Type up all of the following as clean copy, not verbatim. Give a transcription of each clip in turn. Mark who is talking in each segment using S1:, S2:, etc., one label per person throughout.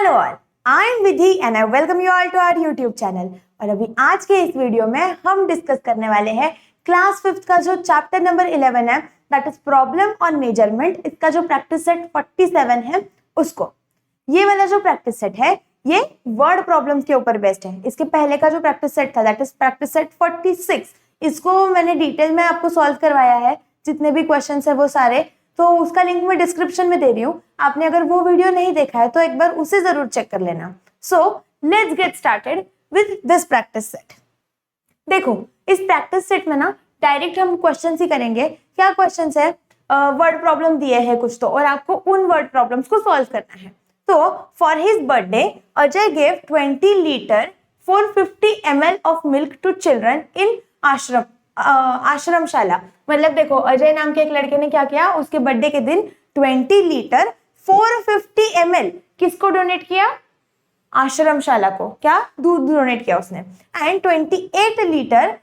S1: Hello all, I am Vidhi and I welcome you all to our YouTube channel. और अभी आज के इस वीडियो में हम डिस्कस करने वाले हैं क्लास 5th का जो चैप्टर नंबर 11 है, that is problem on measurement. इसका जो प्रैक्टिस सेट 47 है उसको, ये वाला जो प्रैक्टिस सेट है ये वर्ड प्रॉब्लम्स के ऊपर बेस्ड है। इसके पहले का जो प्रैक्टिस सेट था दैट इज प्रैक्टिस सेट 46, इसको मैंने डिटेल में आपको सॉल्व करवाया है, जितने भी क्वेश्चन है वो सारे, तो उसका लिंक मैं डिस्क्रिप्शन में दे रही हूँ। आपने अगर वो वीडियो नहीं देखा है तो एक बार उसे जरूर चेक कर लेना। So let's get started with this practice set. देखो इस प्रैक्टिस सेट में ना डायरेक्ट हम क्वेश्चन ही करेंगे। क्या क्वेश्चन है? वर्ड प्रॉब्लम दिए हैं कुछ तो, और आपको उन वर्ड प्रॉब्लम्स को सॉल्व करना है। तो for his birthday Ajay gave 20 litre 450 ml of milk to children in ashramshala. मतलब देखो अजय नाम के एक लड़के ने क्या किया, उसके बर्थडे के दिन 20 लीटर 450 ml किसको डोनेट किया? आश्रमशाला को। क्या? दूध डोनेट किया उसने। And 28 litre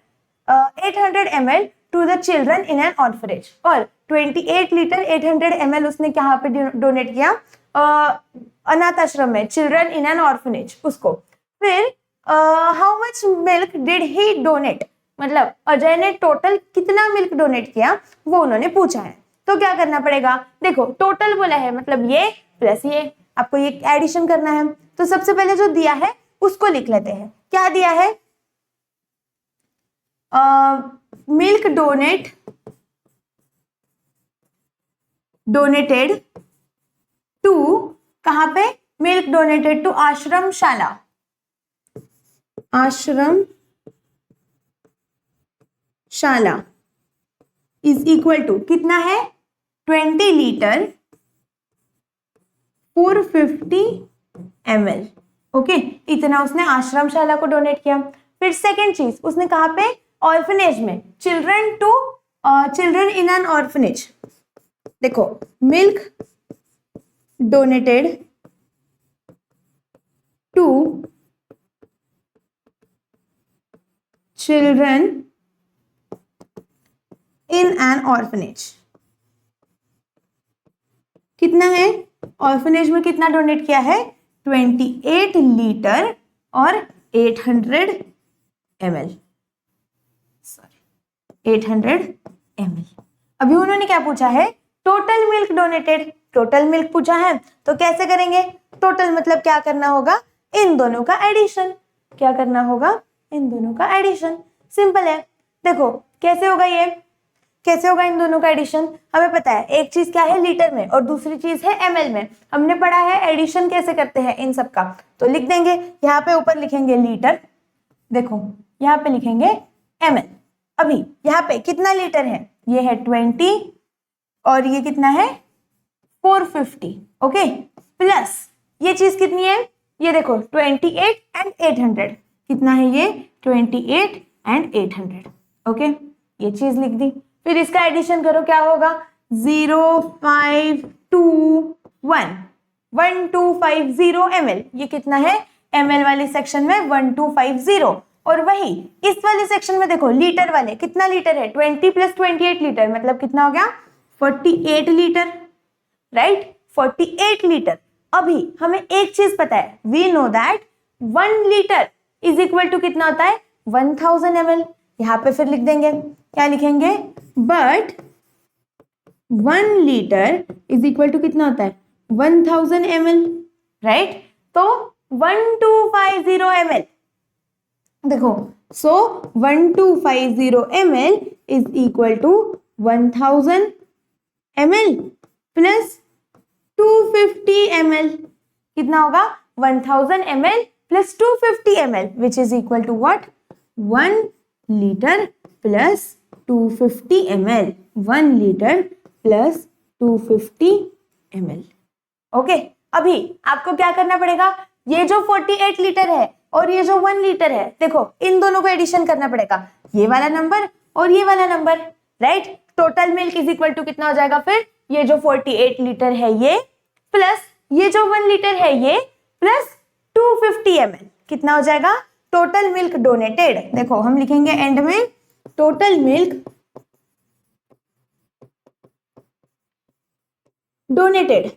S1: 800 ml to the children in an orphanage. और 28 लीटर 800 ml उसने कहाँ पे डोनेट किया? अनाथ आश्रम में, चिल्ड्रन इन एन ऑर्फनेज उसको। फिर how much milk did he donate, मतलब अजय ने टोटल कितना मिल्क डोनेट किया वो उन्होंने पूछा है। तो क्या करना पड़ेगा? देखो टोटल बोला है, मतलब ये प्लस ये, आपको ये एडिशन करना है। तो सबसे पहले जो दिया है उसको लिख लेते हैं। क्या दिया है? मिल्क डोनेटेड टू, कहां पे? Milk donated to ashramshala. Ashramshala is equal to कितना है? 20 लीटर 450 ml। ओके, इतना उसने आश्रमशाला को डोनेट किया। फिर सेकेंड चीज उसने कहा पे? ऑर्फनेज में, चिल्ड्रन इन एन ऑर्फनेज। देखो milk donated to children in an orphanage. कितना है? ऑर्फनेज में कितना डोनेट किया है? 28 लीटर और 800 ml। Sorry 800 ml। अभी उन्होंने क्या पूछा है? Total milk donated. Total milk पूछा है तो कैसे करेंगे? टोटल मतलब क्या करना होगा? इन दोनों का एडिशन। क्या करना होगा? इन दोनों का एडिशन। सिंपल है। देखो कैसे होगा ये, कैसे होगा इन दोनों का एडिशन? हमें पता है एक चीज क्या है लीटर में और दूसरी चीज है ml में। हमने पढ़ा है एडिशन कैसे करते हैं इन सब का। तो लिख देंगे, यहाँ पे ऊपर लिखेंगे लीटर, देखो यहाँ पे लिखेंगे ml। अभी यहाँ पे कितना लीटर है? ये है 20 और ये कितना है? 450। ओके, प्लस ये चीज कितनी है? ये देखो 28 एंड 800। कितना है ये? 28 एंड 800। ओके, ये चीज लिख दी। फिर इसका एडिशन करो, क्या होगा? 1250 ml। ये कितना है? ml वाली सेक्शन में 1250। और वही इस वाले सेक्शन में देखो लीटर वाले, कितना लीटर है? 20 + 28 लीटर, मतलब कितना हो गया? 48 लीटर, राइट? 48 लीटर। अभी हमें एक चीज पता है, we know that 1 litre is equal to कितना होता है? 1000 ml। यहाँ पे फिर लिख देंगे, क्या लिखेंगे? But 1 litre is equal to कितना होता है? 1000 ml, राइट? तो 1250 ml। देखो so 1250 ml is equal to 1000 ml plus 250 ml। कितना होगा? 1000 ml plus 250 ml which is equal to what? 1 litre plus 250 ml। 1 litre plus 250 ml। Okay, अभी आपको क्या करना पड़ेगा? ये जो 48 लीटर है और ये जो 1 लीटर है, देखो इन दोनों को एडिशन करना पड़ेगा, ये वाला नंबर और ये वाला number, right? Total milk is equal to कितना हो जाएगा फिर? ये जो 48 लीटर है ये प्लस ये जो 1 लीटर है ये प्लस 250 ml। कितना हो जाएगा? Total milk donated. देखो हम लिखेंगे एंड में total milk donated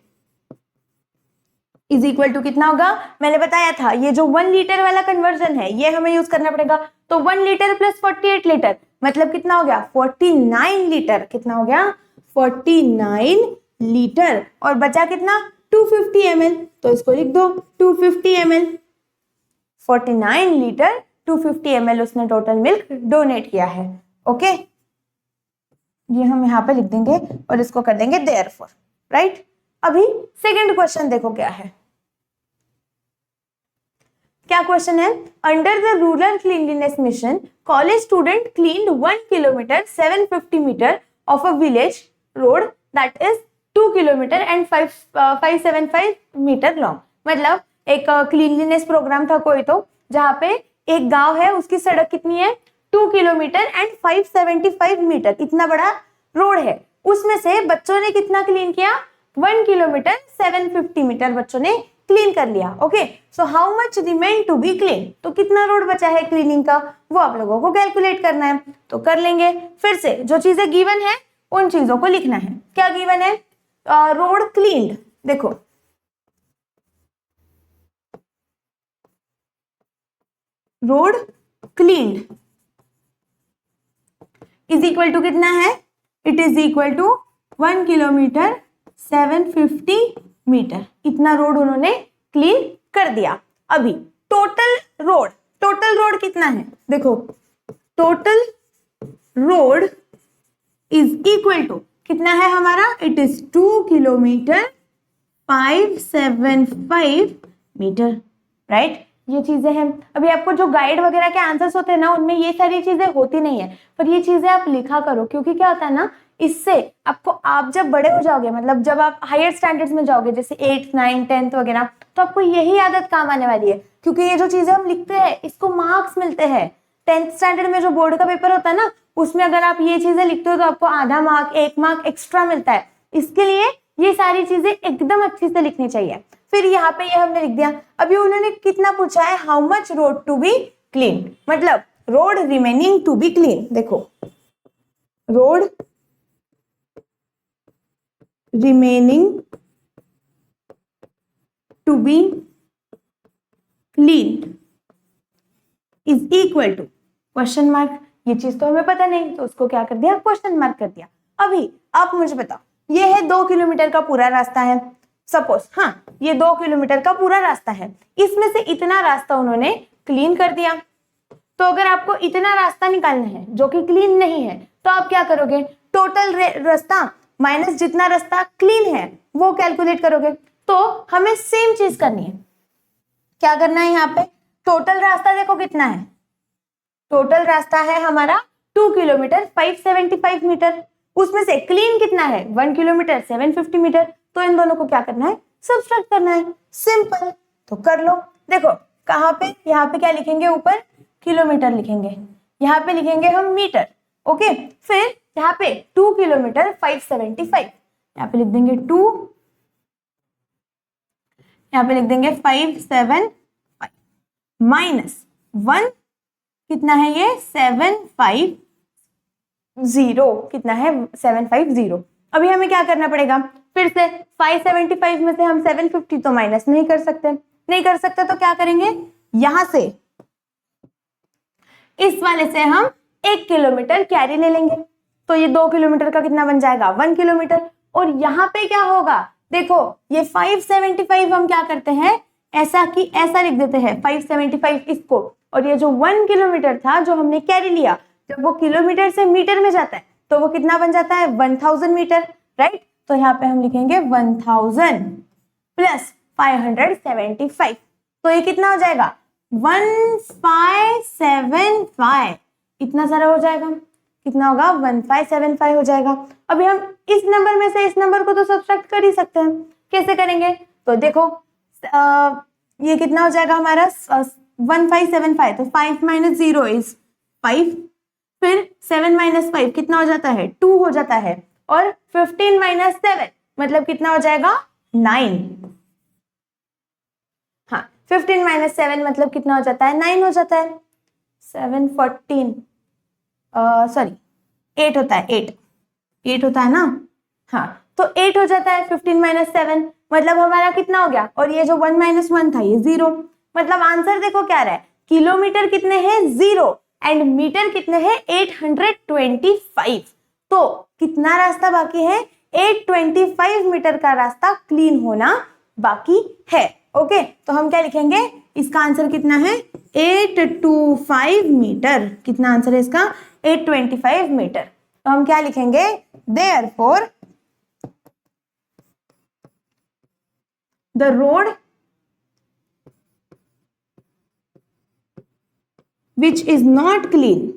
S1: is equal to कितना होगा, मैंने बताया था ये जो 1 लीटर वाला कन्वर्जन है ये हमें यूज करना पड़ेगा। तो 1 लीटर प्लस 48 लीटर मतलब कितना हो गया 49 लीटर। कितना हो गया 49 लीटर। और बचा कितना 250 ml, तो इसको लिख दो 250 ml। 49 लीटर 250 ml उसने टोटल मिल्क डोनेट किया है। ओके, ये हम यहाँ पे लिख देंगे और इसको कर देंगे देयरफॉर, राइट। अभी सेकंड क्वेश्चन देखो क्या है। क्या क्वेश्चन है, under the rural cleanliness mission college student cleaned 1 kilometre 750 metre of a village road that is 2 kilometre and 575 metre long. मतलब एक क्लीनलीनेस प्रोग्राम था कोई तो, जहाँ पे एक गांव है उसकी सड़क कितनी है 2 किलोमीटर एंड 575 मीटर, इतना बड़ा रोड है। उसमें से बच्चों ने कितना क्लीन किया 1 किलोमीटर 750 मीटर बच्चों ने क्लीन कर लिया। Okay, so how much remain to be clean, तो कितना रोड बचा है क्लीनिंग का वो आप लोगों को कैलकुलेट करना है। तो कर लेंगे, फिर से जो चीजें गिवन है उन चीजों को लिखना है। क्या गिवन है, रोड क्लीन्ड, देखो road cleaned is equal to कितना है, it is equal to 1 kilometre 750 metre, इतना रोड उन्होंने क्लीन कर दिया। अभी टोटल रोड कितना है, देखो total road is equal to कितना है हमारा, it is 2 kilometre 575 metre, right. ये चीजें हैं। अभी आपको जो गाइड वगैरह के आंसर्स होते हैं ना उनमें ये सारी चीजें होती नहीं है, पर ये चीजें आप लिखा करो, क्योंकि क्या होता है ना, इससे आपको आप जब बड़े हो जाओगे, मतलब जब आप हायर स्टैंडर्ड्स में जाओगे जैसे 8th 9th 10th वगैरह, तो आपको यही आदत काम आने वाली है। क्योंकि ये जो चीजें हम लिखते हैं इसको मार्क्स मिलते हैं। 10th स्टैंडर्ड में जो बोर्ड का पेपर होता है ना उसमें अगर आप ये चीजें लिखते हो तो आपको आधा मार्क 1 मार्क एक्स्ट्रा मिलता है। इसके लिए ये सारी चीजें एकदम अच्छी से लिखनी चाहिए। फिर यहाँ पे ये हमने लिख दिया। अभी उन्होंने कितना पूछा है, how much road to be clean, मतलब road remaining to be clean. देखो road remaining to be clean is equal to question mark. ये चीज तो हमें पता नहीं तो उसको क्या कर दिया क्वेश्चन मार्क कर दिया। अभी आप मुझे बताओ, ये है 2 किलोमीटर का पूरा रास्ता है सपोज, हाँ ये 2 किलोमीटर का पूरा रास्ता है, इसमें से इतना रास्ता उन्होंने क्लीन कर दिया। तो अगर आपको इतना रास्ता निकालना है जो कि क्लीन नहीं है तो आप क्या करोगे, टोटल रास्ता माइनस जितना रास्ता क्लीन है वो कैलकुलेट करोगे। तो हमें सेम चीज करनी है। क्या करना है, यहाँ पे टोटल रास्ता देखो कितना है, टोटल रास्ता है हमारा 2 किलोमीटर 575 मीटर, उसमें से क्लीन कितना है 1 किलोमीटर 750 मीटर। तो इन दोनों को क्या करना है, सब्सट्रैक्ट करना है, सिंपल। तो कर लो। देखो कहाँ पे, यहाँ पे क्या लिखेंगे, ऊपर किलोमीटर लिखेंगे, यहाँ पे लिखेंगे हम मीटर। ओके, फिर यहाँ पे 2 किलोमीटर 575, यहाँ पे लिख देंगे 2, यहाँ पे लिख देंगे 575 माइनस 1 कितना है ये 750, कितना है 750। अभी हमें क्या करना पड़ेगा, फिर से 575 में से हम 750 तो माइनस नहीं कर सकते, तो क्या करेंगे, यहां से इस वाले से हम 1 किलोमीटर कैरी ले लेंगे। तो ये 2 किलोमीटर का कितना बन जाएगा 1 किलोमीटर। और यहाँ पे क्या होगा, देखो ये 575 हम क्या करते हैं, ऐसा कि ऐसा लिख देते हैं 575 इसको, और ये जो 1 किलोमीटर था जो हमने कैरी लिया, जब वो किलोमीटर से मीटर में जाता है तो वो कितना बन जाता है 1000 मीटर, राइट। तो यहाँ पे हम लिखेंगे 1000 प्लस 575, तो ये कितना हो जाएगा 1575, इतना सारा हो जाएगा, कितना होगा 1575 हो जाएगा। अभी हम इस नंबर में से इस नंबर को तो सब्ट्रैक्ट कर ही सकते हैं, कैसे करेंगे, तो देखो ये कितना हो जाएगा हमारा 1575, तो 5 माइनस 0 इज 5, फिर 7 माइनस 5 कितना हो जाता है 2 हो जाता है, और 15 माइनस 7 मतलब कितना हो जाएगा 9। हाँ 15 माइनस 7 मतलब कितना हो जाता है 9 हो जाता है। 714 सॉरी 8 होता है, 8 होता है ना, हाँ तो 8 हो जाता है 15 माइनस 7, मतलब हमारा कितना हो गया, और ये जो 1 - 1 था ये 0, मतलब आंसर देखो क्या रहा है, किलोमीटर कितने हैं 0 एंड मीटर कितने हैं 825। तो कितना रास्ता बाकी है, 825 मीटर का रास्ता क्लीन होना बाकी है। ओके, तो हम क्या लिखेंगे, इसका आंसर कितना है 825 मीटर। कितना आंसर है इसका 825 मीटर। तो हम क्या लिखेंगे, therefore the road which is not clean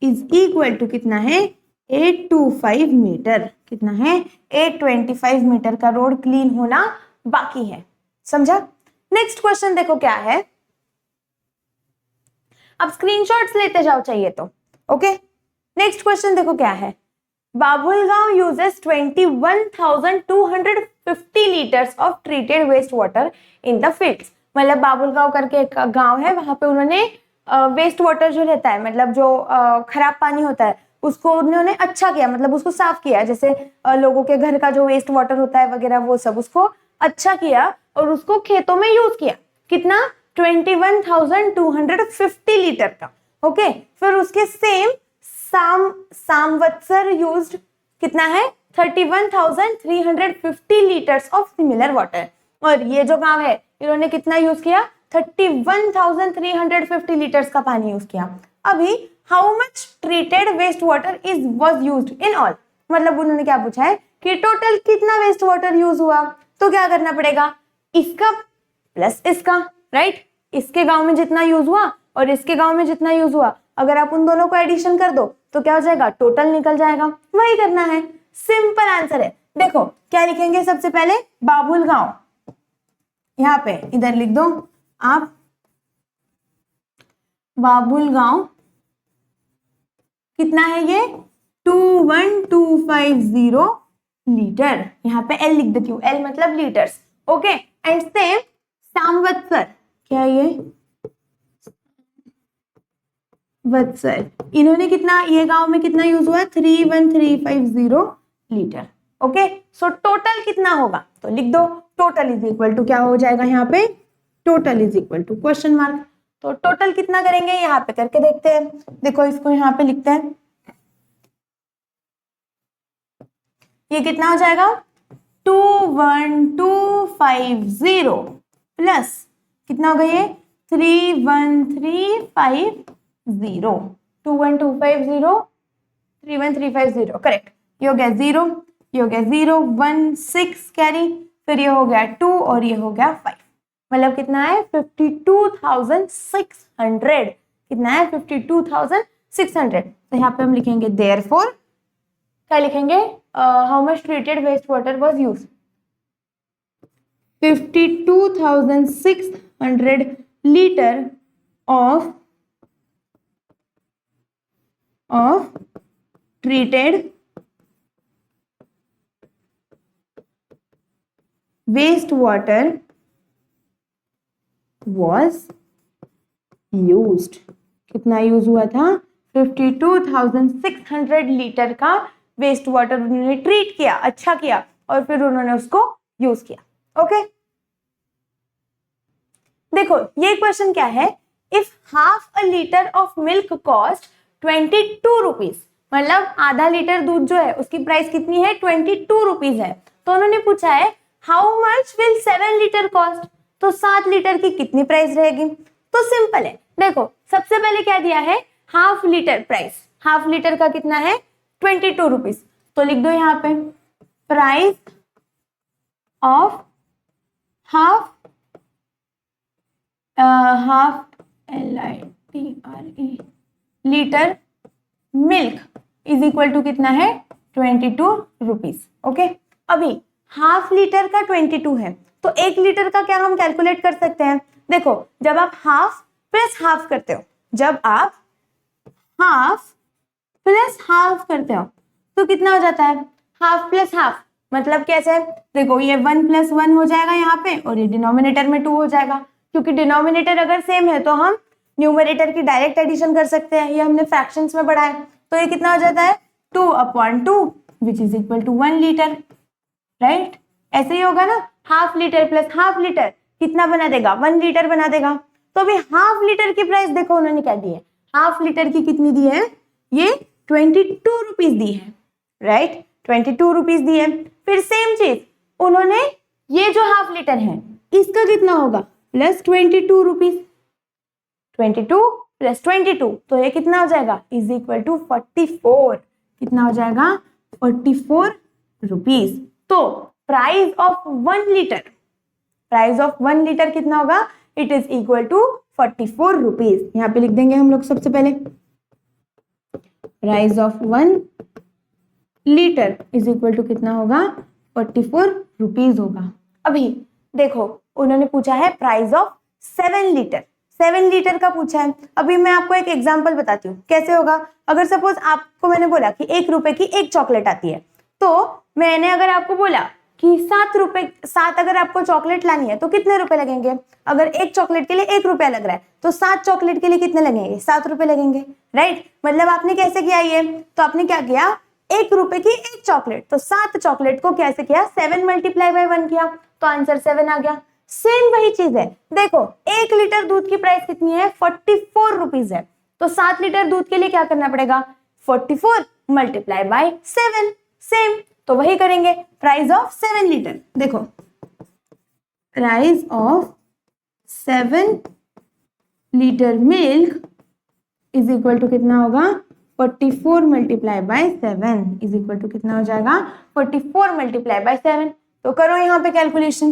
S1: is equal to कितना है 825 मीटर। कितना है 825 मीटर का रोड क्लीन होना बाकी है। समझा। नेक्स्ट क्वेश्चन देखो क्या है, अब स्क्रीनशॉट्स लेते जाओ चाहिए तो। ओके, नेक्स्ट क्वेश्चन देखो क्या है, Babulgaon uses 21,250 liters of treated waste water in the fields। मतलब बाबुलगांव करके एक गांव है, वहां पे उन्होंने वेस्ट वाटर जो रहता है, मतलब जो खराब पानी होता है उसको उन्होंने अच्छा किया, मतलब उसको साफ किया, जैसे लोगों के घर का जो वेस्ट वाटर होता है वगैरह वो सब उसको अच्छा किया और उसको खेतों में यूज किया। कितना 21,250 लीटर का। ओके, फिर उसके सेम सामवत्सर यूज्ड कितना है 31,350 लीटर्स ऑफ सिमिलर वाटर। और ये जो गांव है इन्होंने कितना यूज किया 31,350 लीटर्स का पानी यूज किया। अभी how much treated waste water was used in all, मतलब उन्होंने क्या पूछा है कि टोटल कितना वेस्ट वाटर यूज हुआ। तो क्या करना पड़ेगा, इसका प्लस इसका, राइट। इसके गांव में जितना यूज हुआ और इसके गांव में जितना यूज हुआ, अगर आप उन दोनों को एडिशन कर दो तो क्या हो जाएगा, टोटल निकल जाएगा। वही करना है, सिंपल आंसर है। देखो क्या लिखेंगे, सबसे पहले बाबुलगांव, यहाँ पे इधर लिख दो आप बाबुलगांव, कितना है ये 21,250 लीटर। यहाँ पे एल लिख देती हूँ, एल मतलब लीटर्स। ओके, एंड सेम सामवत्सर, क्या है ये वत्सर, इन्होंने कितना, ये गांव में कितना यूज हुआ 31,350 लीटर। ओके, सो टोटल कितना होगा, तो लिख दो टोटल इज इक्वल टू क्या हो जाएगा, यहाँ पे total is equal to question mark. तो टोटल कितना करेंगे यहाँ पे करके देखते हैं। देखो इसको यहाँ पे लिखते हैं, ये कितना हो जाएगा 21,250 प्लस कितना होगा ये 31,350, 21,250 31,350, करेक्ट। ये हो गया 0, ये हो गया 0 1 6 कैरी, फिर ये हो गया 2 और ये हो गया 5, मतलब कितना है 52,600। कितना है 52,600। तो यहाँ पे हम लिखेंगे देयरफॉर, क्या लिखेंगे, how much treated waste water was used, 52,600 litre of treated wastewater was used। कितना यूज हुआ था 52,600 लीटर का वेस्ट वाटर उन्होंने ट्रीट किया, अच्छा किया और फिर उन्होंने उसको यूज किया। ओके, देखो ये क्वेश्चन क्या है, if half a litre of milk cost 22 rupees, मतलब आधा लीटर दूध जो है उसकी प्राइस कितनी है 22 रुपीज है। तो उन्होंने पूछा है how much will 7 litre cost, तो 7 लीटर की कितनी प्राइस रहेगी। तो सिंपल है, देखो सबसे पहले क्या दिया है half litre price, half litre का कितना है 22 रुपीज, तो लिख दो यहाँ पे price of half LITRE litre milk is equal to कितना है 22 रुपीज। ओके, अभी हाफ लीटर का 22 है तो 1 लीटर का क्या हम कैलकुलेट कर सकते हैं। देखो जब आप हाफ प्लस हाफ करते हो, जब आप हाफ प्लस हाफ करते हो तो कितना हो जाता है हाफ प्लस हाफ, मतलब कैसे, देखो ये 1 + 1 हो जाएगा यहाँ पे और ये डिनोमिनेटर में 2 हो जाएगा, क्योंकि डिनोमिनेटर अगर सेम है तो हम न्यूमरेटर की डायरेक्ट एडिशन कर सकते हैं, ये हमने फ्रैक्शंस में पढ़ा है। तो ये कितना हो जाता है 2/2 which is equal to 1 litre, right. ऐसे ही होगा ना, half litre plus half litre कितना बना देगा, 1 लीटर बना देगा। तो अभी हाफ लीटर की प्राइस देखो उन्होंने क्या दी है, हाफ लीटर की कितनी दी है, ये 22 रुपीज दी है, राइट, 22 रुपीज दी है। फिर सेम चीज उन्होंने ये जो हाफ लीटर है इसका कितना होगा, प्लस 22 रुपीज, 22 प्लस 22 तो ये कितना हो जाएगा, इज इक्वल टू 44, कितना हो जाएगा 44 रुपीज। तो price of 1 litre, price of 1 litre कितना होगा, it is equal to 44 rupees. यहाँ पे लिख देंगे हम लोग सबसे पहले, price of 1 litre is equal to कितना होगा, 44 रुपीज होगा। अभी देखो उन्होंने पूछा है प्राइस ऑफ 7 लीटर, 7 लीटर का पूछा है। अभी मैं आपको एक एग्जांपल बताती हूँ कैसे होगा। अगर सपोज आपको मैंने बोला कि 1 रुपए की एक चॉकलेट आती है, तो मैंने अगर आपको बोला कि 7 अगर आपको चॉकलेट लानी है तो कितने रुपए लगेंगे, अगर एक चॉकलेट के लिए 1 रुपया लग रहा है तो 7 चॉकलेट के लिए कितने लगेंगे, 7 रुपए लगेंगे, राइट। मतलब आपने कैसे किया ये, तो आपने क्या किया, 1 रुपए की एक चॉकलेट, तो 7 चॉकलेट को कैसे किया, 7 मल्टीप्लाई बाय 1 किया, तो आंसर 7 आ गया। सेम वही चीज है, देखो 1 लीटर दूध की प्राइस कितनी है, 44 रुपीज है, तो 7 लीटर दूध के लिए क्या करना पड़ेगा, 44 मल्टीप्लाई बाय 7, सेम, तो वही करेंगे। प्राइस ऑफ 7 लीटर, देखो price of 7 litre milk is equal to कितना होगा, 44 multiply by 7 is equal to कितना हो जाएगा, 44 मल्टीप्लाई बाय 7। तो करो यहाँ पे कैलकुलेशन,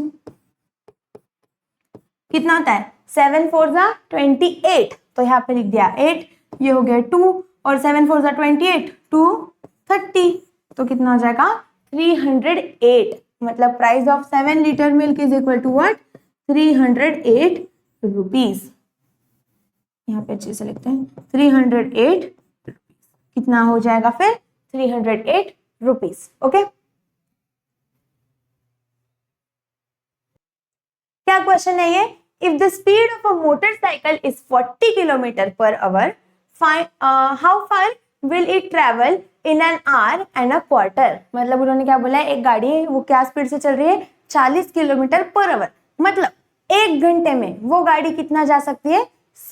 S1: कितना होता है, 7 4 जा 28, तो यहाँ पे लिख दिया 8, ये हो गया 2 और 7 4 जा 28, 2 30, तो कितना हो जाएगा 308। मतलब price of 7 litre milk is equal to what, 308 rupees. यहाँ पे अच्छे से लिखते हैं 308 कितना हो जाएगा फिर, 308 रुपीज। ओके, क्या क्वेश्चन है ये, if the speed of a motorcycle is 40 kilometre per hour, how far will it travel in an hour and a quarter. मतलब उन्होंने क्या बोला है, एक गाड़ी है वो क्या स्पीड से चल रही है, 40 किलोमीटर पर आवर, मतलब 1 घंटे में वो गाड़ी कितना जा सकती है,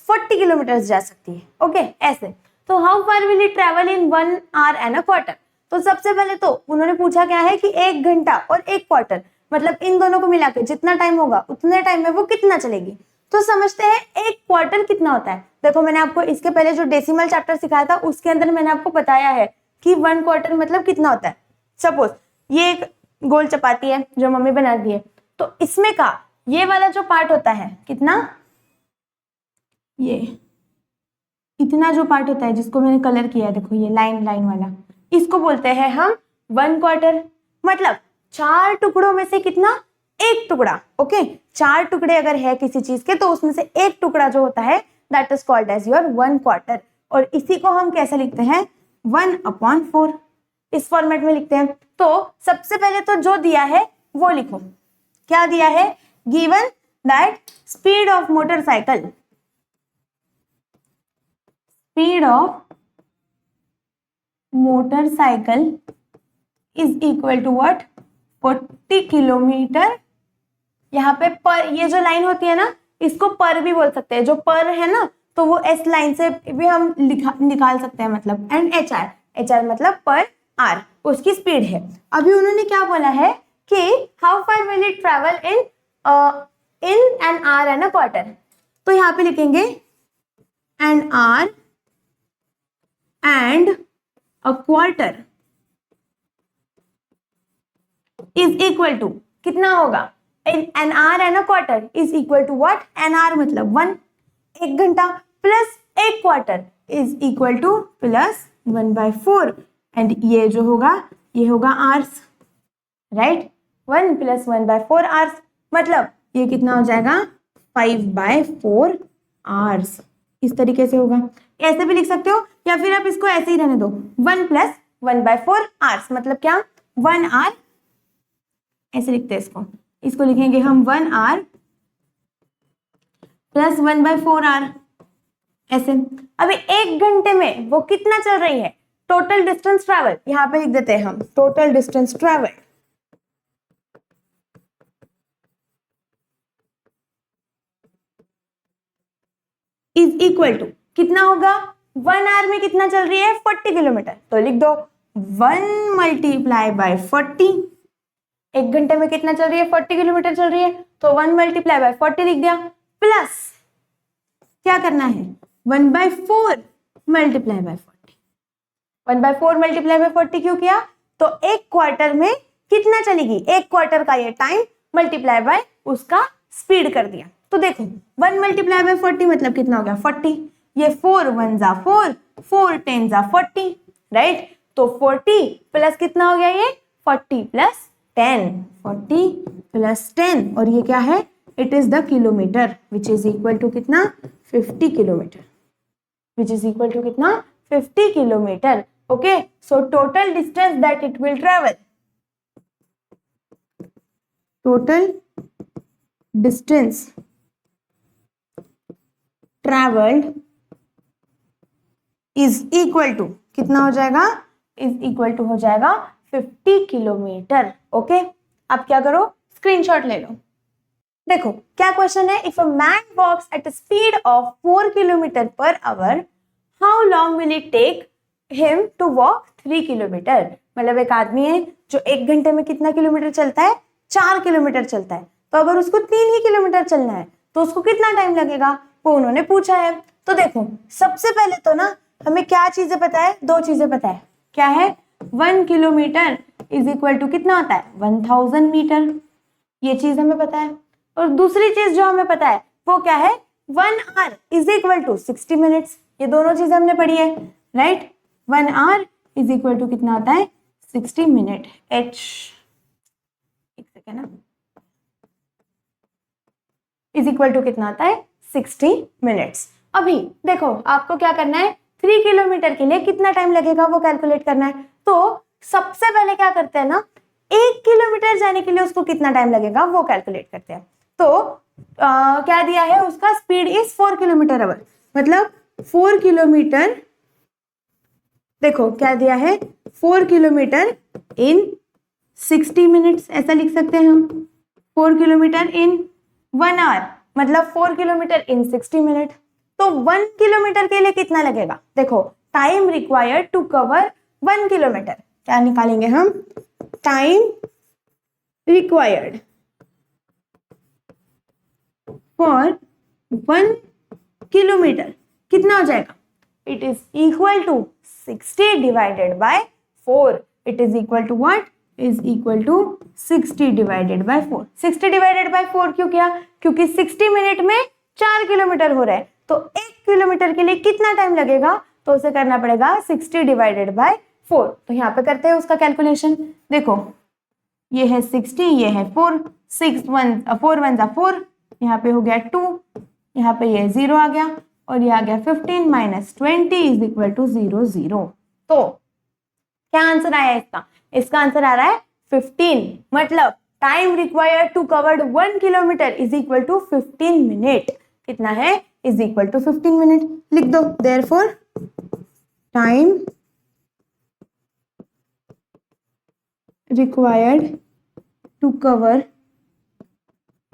S1: 40 किलोमीटर जा सकती है। ओके, ऐसे। तो how far will it travel in 1 our and a quarter. तो सबसे पहले तो उन्होंने पूछा क्या है कि 1 घंटा और 1 क्वार्टर, मतलब इन दोनों को मिला के जितना टाइम होगा उतने टाइम में वो कितना चलेगी। तो समझते हैं 1 क्वार्टर कितना होता है। देखो मैंने आपको इसके पहले जो डेसिमल चैप्टर सिखाया था उसके अंदर मैंने आपको बताया है कि 1 क्वार्टर मतलब कितना होता है। सपोज ये एक गोल चपाती है जो मम्मी बना दी है, तो इसमें का ये वाला जो पार्ट होता है कितना, ये इतना जो पार्ट होता है जिसको मैंने कलर किया है, देखो ये लाइन लाइन वाला, इसको बोलते हैं हम 1 क्वार्टर। मतलब 4 टुकड़ों में से कितना, 1 टुकड़ा। ओके, 4 टुकड़े अगर है किसी चीज के तो उसमें से 1 टुकड़ा जो होता है that is called as your 1 quarter. और इसी को हम कैसे लिखते हैं, 1/4, इस फॉर्मेट में लिखते हैं। तो सबसे पहले तो जो दिया है वो लिखो, क्या दिया है, given that speed of motorcycle, speed of motorcycle is equal to what, 40 kilometre. यहाँ पे पर, ये जो लाइन होती है ना इसको पर भी बोल सकते हैं, जो पर है ना तो वो एस लाइन से भी हम निकाल सकते हैं, मतलब एंड एच आर मतलब पर आर उसकी स्पीड है। अभी उन्होंने क्या बोला है कि how far will it travel in an hour and a quarter. तो यहाँ पे लिखेंगे an hour and a quarter is equal to कितना होगा, an hour and a quarter is equal to what, an hour मतलब 1 घंटा plus 1 quarter is equal to plus 1/4 and ये जो होगा ये होगा आवर्स, राइट। 1 प्लस 1/4 आवर्स, मतलब ये कितना हो जाएगा 5/4 आवर्स। इस तरीके से होगा, ऐसे भी लिख सकते हो या फिर आप इसको ऐसे ही रहने दो, 1 प्लस 1/4 आवर्स मतलब क्या, 1 आवर, ऐसे लिखते हैं इसको, इसको लिखेंगे हम 1 आवर प्लस 1/4 आवर, ऐसे। अभी 1 घंटे में वो कितना चल रही है, टोटल डिस्टेंस ट्रैवल यहाँ पे लिख देते हैं हम, total distance travel is equal to कितना होगा, 1 आवर में कितना चल रही है 40 किलोमीटर, तो लिख दो 1 मल्टीप्लाई बाय 40, 1 घंटे में कितना चल रही है 40 किलोमीटर चल रही है, तो 1 मल्टीप्लाई बाय 40 लिख दिया, प्लस क्या करना है 1/4 मल्टीप्लाई बाय 40, 1/4 मल्टीप्लाई बाय 40 क्यों किया, तो 1 क्वार्टर में कितना चलेगी, 1 क्वार्टर का ये टाइम मल्टीप्लाई बाय उसका स्पीड कर दिया। तो देखो 1 मल्टीप्लाई बाय 40 मतलब कितना हो गया 40, ये 4 1 जा 4, 4 10 जा 40, राइट, तो 40 प्लस कितना हो गया ये 40 प्लस 10, 40 प्लस 10, और ये क्या है, it is the kilometre which is equal to कितना 50 kilometre, which is equal to कितना 50 kilometre. Okay, so total distance that it will travel, total distance travelled is equal to कितना हो जाएगा, इज इक्वल टू हो जाएगा 50 kilometre. Okay, अब क्या करो, स्क्रीनशॉट ले लो। देखो क्या क्वेश्चन है, if a man walks at a speed of 4 kilometre per hour, how long will it take him to walk 3 kilometre. मतलब एक आदमी है जो 1 घंटे में कितना किलोमीटर चलता है, 4 किलोमीटर चलता है, तो अगर उसको 3 ही किलोमीटर चलना है तो उसको कितना टाइम लगेगा, वो उन्होंने पूछा है। तो देखो सबसे पहले तो ना हमें क्या चीजें पता है, 2 चीजें पता है, क्या है 1 किलोमीटर इज इक्वल टू कितना होता है 1000 मीटर, ये चीज हमें पता है। और दूसरी चीज जो हमें पता है वो क्या है, 1 hour is equal to 60 minutes, ये दोनों चीजें हमने पढ़ी है, right. 1 hour is equal to कितना होता है 60 मिनट, एक सेकेंड ना, इज इक्वल टू कितना आता है 60 मिनट्स। अभी देखो आपको क्या करना है, 3 किलोमीटर के लिए कितना टाइम लगेगा वो कैलकुलेट करना है। तो सबसे पहले क्या करते हैं ना, 1 किलोमीटर जाने के लिए उसको कितना टाइम लगेगा वो कैलकुलेट करते हैं। तो क्या दिया है, उसका स्पीड इज 4 किलोमीटर आवर, मतलब 4 किलोमीटर, देखो क्या दिया है 4 किलोमीटर इन 60 मिनट्स, ऐसा लिख सकते हैं हम, 4 किलोमीटर इन 1 आवर मतलब 4 किलोमीटर इन 60 मिनट। तो 1 किलोमीटर के लिए कितना लगेगा, देखो time required to cover 1 kilometre, क्या निकालेंगे हम, टाइम रिक्वायर्ड फॉर 1 किलोमीटर कितना हो जाएगा, it is equal to 60 divided by 4, it is equal to what, is equal to 60 divided by 4। 60 divided by 4 क्यों किया, क्योंकि 60 मिनट में 4 किलोमीटर हो रहा है, तो 1 किलोमीटर के लिए कितना टाइम लगेगा, तो उसे करना पड़ेगा 60 डिवाइडेड बाय 4। तो यहाँ पे करते हैं उसका कैलकुलेशन। देखो ये है 60, ये है 4, 4 1 जा 4, यहाँ पे हो गया 2, यहाँ पे ये 0 आ गया, और ये आ गया 15 माइनस 20 इज इक्वल टू 0 0। तो क्या आंसर आया इसका, इसका आंसर आ रहा है 15, मतलब time required to covered 1 kilometre is equal to 15 minute, कितना है, इज इक्वल टू 15 मिनट। लिख दो therefore time required to cover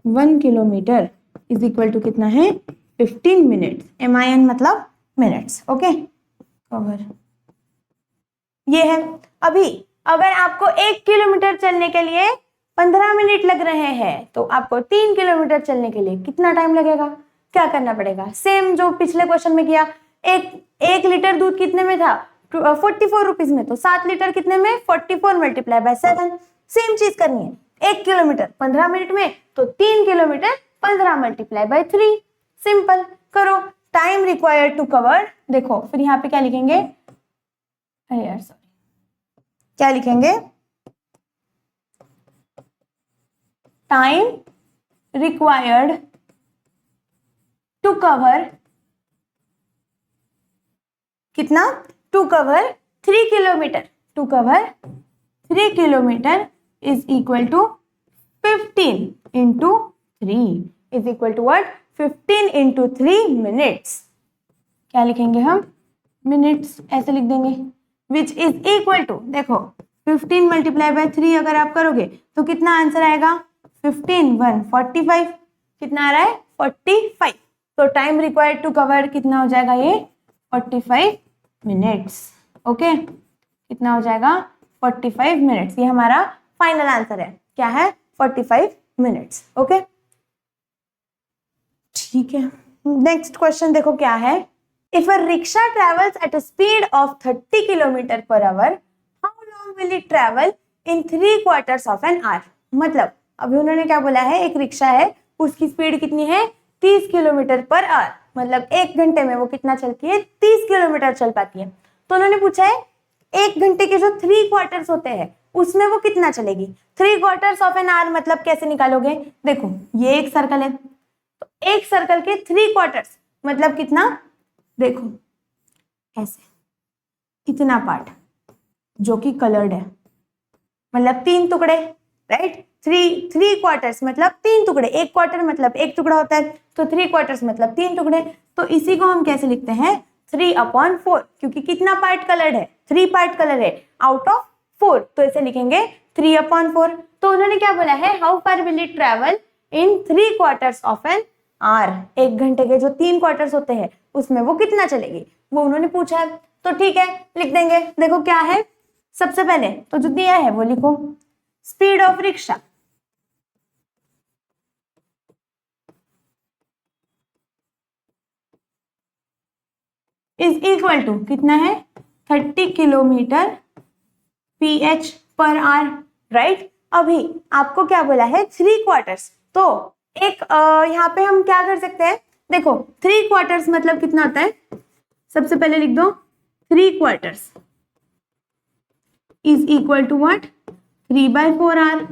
S1: 1 kilometre is equal to कितना है 15 मिनट्स, MIN मतलब मिनट्स। ओके, कवर ये है। अभी अगर आपको 1 किलोमीटर चलने के लिए 15 मिनट लग रहे हैं, तो आपको 3 किलोमीटर चलने के लिए कितना टाइम लगेगा, क्या करना पड़ेगा, सेम जो पिछले क्वेश्चन में किया। एक लीटर दूध कितने में था 44 रुपीज में, तो 7 लीटर कितने में 44 मल्टीप्लाई बाय 7, सेम चीज करनी है। 1 किलोमीटर 15 मिनट में, तो 3 किलोमीटर 15 मल्टीप्लाई बाय 3, सिंपल करो। टाइम रिक्वायर्ड टू कवर, देखो फिर यहाँ पे क्या लिखेंगे, अरे यार सॉरी, क्या लिखेंगे, टाइम रिक्वायर्ड टू कवर कितना, to cover 3 kilometre, to cover 3 kilometre is equal to 15 into 3 is equal to what, 15 into 3 minutes. क्या लिखेंगे हम, मिनट्स ऐसे लिख देंगे, विच इज इक्वल टू, देखो 15 मल्टीप्लाई बाय 3 अगर आप करोगे तो कितना आंसर आएगा, 15 1 45, कितना आ रहा है 45। तो टाइम रिक्वायर्ड टू कवर कितना हो जाएगा ये 45 मिनट्स। ओके, कितना हो जाएगा 45 मिनट्स, ये हमारा फाइनल आंसर है, क्या है 45 मिनट्स। ओके ठीक है, नेक्स्ट क्वेश्चन देखो क्या है, if a rickshaw travels eight a speed of 30 kilometre per hour, how long will it travel in 3/4 of an hour. मतलब अभी उन्होंने क्या बोला है, एक रिक्शा है, उसकी स्पीड कितनी है 30 किलोमीटर पर आवर, मतलब 1 घंटे में वो कितना चलती है 30 किलोमीटर चल पाती है। तो उन्होंने पूछा है 1 घंटे के जो 3/4 होते हैं उसमें वो कितना चलेगी। 3/4 ऑफ एन आवर मतलब कैसे निकालोगे, देखो ये एक सर्कल है, तो एक सर्कल के 3/4 मतलब कितना, देखो ऐसे इतना पार्ट जो कि कलर्ड है, मतलब 3 टुकड़े, राइट। 3/4 मतलब 3 टुकड़े, 1 क्वार्टर मतलब 1 टुकड़ा होता है, तो 3/4 मतलब 3 टुकड़े। तो इसी को हम कैसे लिखते हैं 3/4, क्योंकि कितना पार्ट कलर्ड है 3 पार्ट कलर है आउट ऑफ 4, तो इसे लिखेंगे 3/4। तो उन्होंने क्या बोला है, how far will it travel in 3/4 of an hour, 1 घंटे के जो 3 क्वार्टर्स होते हैं उसमें वो कितना चलेगी, वो उन्होंने पूछा है। तो ठीक है लिख देंगे, देखो क्या है, सबसे पहले तो जो दिया है वो लिखो, speed of rickshaw is equal to कितना है 30 kilometre PH per hour, right. अभी आपको क्या बोला है 3/4, तो एक यहाँ पे हम क्या कर सकते हैं, देखो 3/4 मतलब कितना होता है, सबसे पहले लिख दो 3/4 is equal to what 3/4 hour,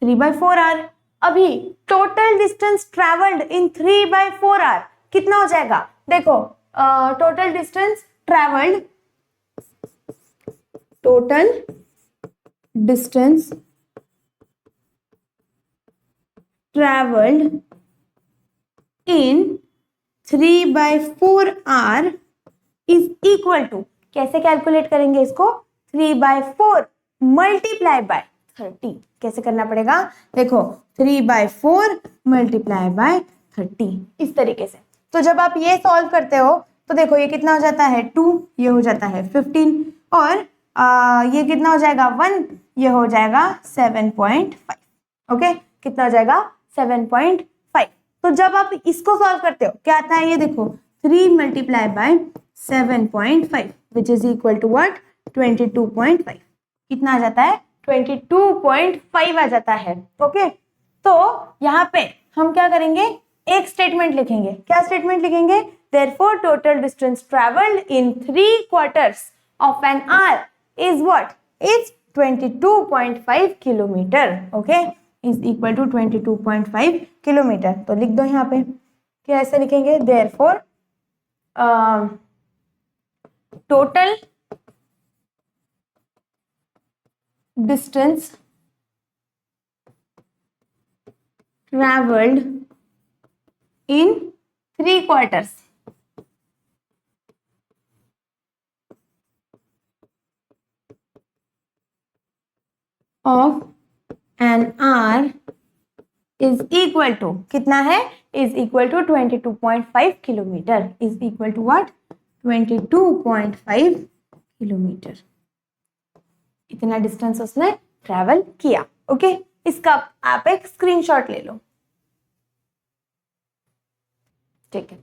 S1: 3/4 hour. अभी total distance travelled in 3/4 hour कितना हो जाएगा, देखो total distance travelled, total distance travelled in 3/4 hour is equal to, कैसे कैलकुलेट करेंगे इसको, 3/4 मल्टीप्लाई बाय 30, कैसे करना पड़ेगा, देखो 3/4 मल्टीप्लाई बाय 30, इस तरीके से। तो जब आप ये सॉल्व करते हो तो देखो ये कितना हो जाता है 2, ये हो जाता है 15, और ये कितना हो जाएगा 1, ये हो जाएगा 7.5। ओके, कितना हो जाएगा 7.5। तो जब आप इसको सॉल्व करते हो क्या आता है, ये देखो 3 multiply by 7.5 which is equal to what 22.5, कितना आ जाता है 22.5 आ जाता है। ओके, तो यहाँ पे हम क्या करेंगे, एक स्टेटमेंट लिखेंगे, क्या स्टेटमेंट लिखेंगे, therefore total distance traveled in 3/4 of an hour is what, is 22.5 kilometre. Okay, is equal to 22.5 kilometre. तो लिख दो यहाँ पे, क्या ऐसे लिखेंगे, therefore total distance traveled in 3/4 of an hour is equal to, कितना है, is equal to 22.5 kilometre, is equal to what 22.5 kilometre, इतना डिस्टेंस उसने ट्रेवल किया। ओके, इसका आप एक स्क्रीनशॉट ले लो। ठीक है,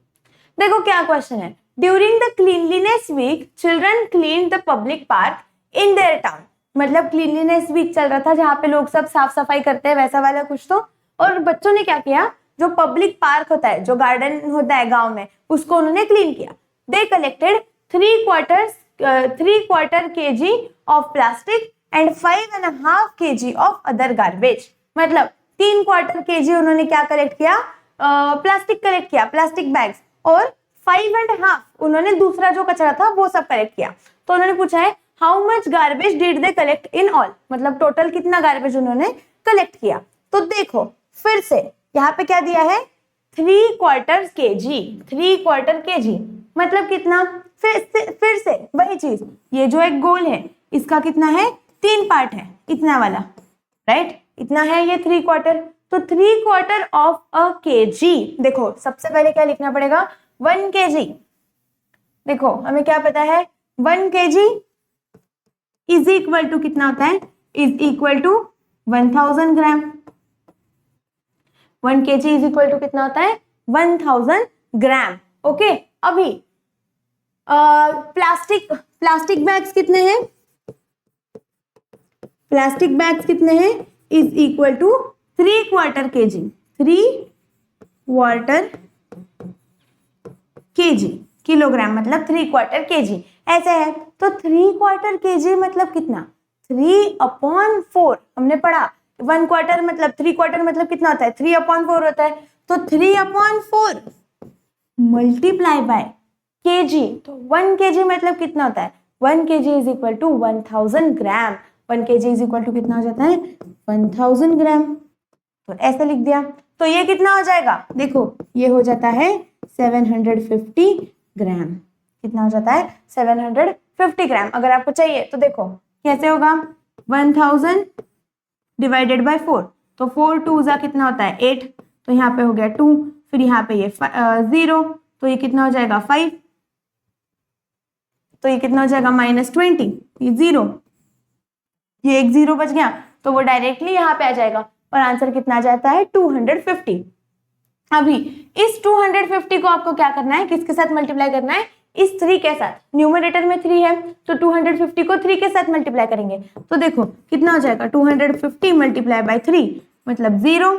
S1: देखो क्या क्वेश्चन है, during the cleanliness week children clean the public park in their town, मतलब क्लीनलीनेस वीक चल रहा था जहाँ पे लोग सब साफ सफाई करते हैं, वैसा वाला कुछ तो, और बच्चों ने क्या किया, जो पब्लिक पार्क होता है, जो गार्डन होता है गांव में, उसको उन्होंने क्लीन किया। They collected 3/4 kg of plastic and 5.5 kg of other garbage, मतलब 3/4 kg उन्होंने क्या कलेक्ट किया, प्लास्टिक कलेक्ट किया, प्लास्टिक बैग्स, और 5.5 उन्होंने दूसरा जो कचरा था वो सब कलेक्ट किया। तो उन्होंने पूछा है how much garbage did they collect in all, मतलब टोटल कितना गार्बेज उन्होंने कलेक्ट किया। तो देखो फिर से यहाँ पे क्या दिया है 3/4 kg, 3/4 kg मतलब कितना, फिर से वही चीज, ये जो एक गोल है इसका कितना है, 3 पार्ट है, इतना वाला, राइट, इतना है ये 3/4, तो 3/4 ऑफ अ केजी। देखो सबसे पहले क्या लिखना पड़ेगा, 1 kg। देखो हमें क्या पता है, 1 kg इज इक्वल टू कितना होता है, is equal to 1000 gram. 1 kg is equal to कितना होता है, 1000 ग्राम। ओके, अभी प्लास्टिक बैग्स कितने हैं, प्लास्टिक बैग्स कितने हैं, is equal to 3/4 kg, 3/4 kg, kilogram मतलब 3/4 kg, ऐसे है। तो 3/4 kg मतलब कितना, 3/4, हमने पढ़ा 1/4 मतलब 3/4 मतलब कितना होता है, 3/4 होता है, तो 3/4 मल्टीप्लाई बाय kg, तो 1 kg मतलब कितना होता है, 1 kg is equal to 1000 gram. 1 kg is equal to कितना हो जाता है, 1000 ग्राम। तो ऐसे लिख दिया, तो ये कितना हो जाएगा, देखो ये हो जाता है 750 ग्राम। कितना हो जाता है, 750 ग्राम। अगर आपको चाहिए तो देखो कैसे होगा, 1000 डिवाइडेड बाय 4, तो 4 2 जा कितना होता है 8, तो यहाँ पे हो गया 2, फिर यहाँ पे ये 0, तो ये कितना हो जाएगा 5, तो ये कितना हो जाएगा -20, ये 0, ये एक 0 बच गया, तो वो डायरेक्टली यहाँ पे आ जाएगा और आंसर कितना आ जाता है 250। अभी इस 250 को आपको क्या करना है, किसके साथ मल्टीप्लाई करना है, इस 3 के साथ। न्यूमरेटर में 3 है तो 250 को 3 के साथ मल्टीप्लाई करेंगे, तो देखो कितना हो जाएगा, 250 मल्टीप्लाई बाय 3 मतलब 0,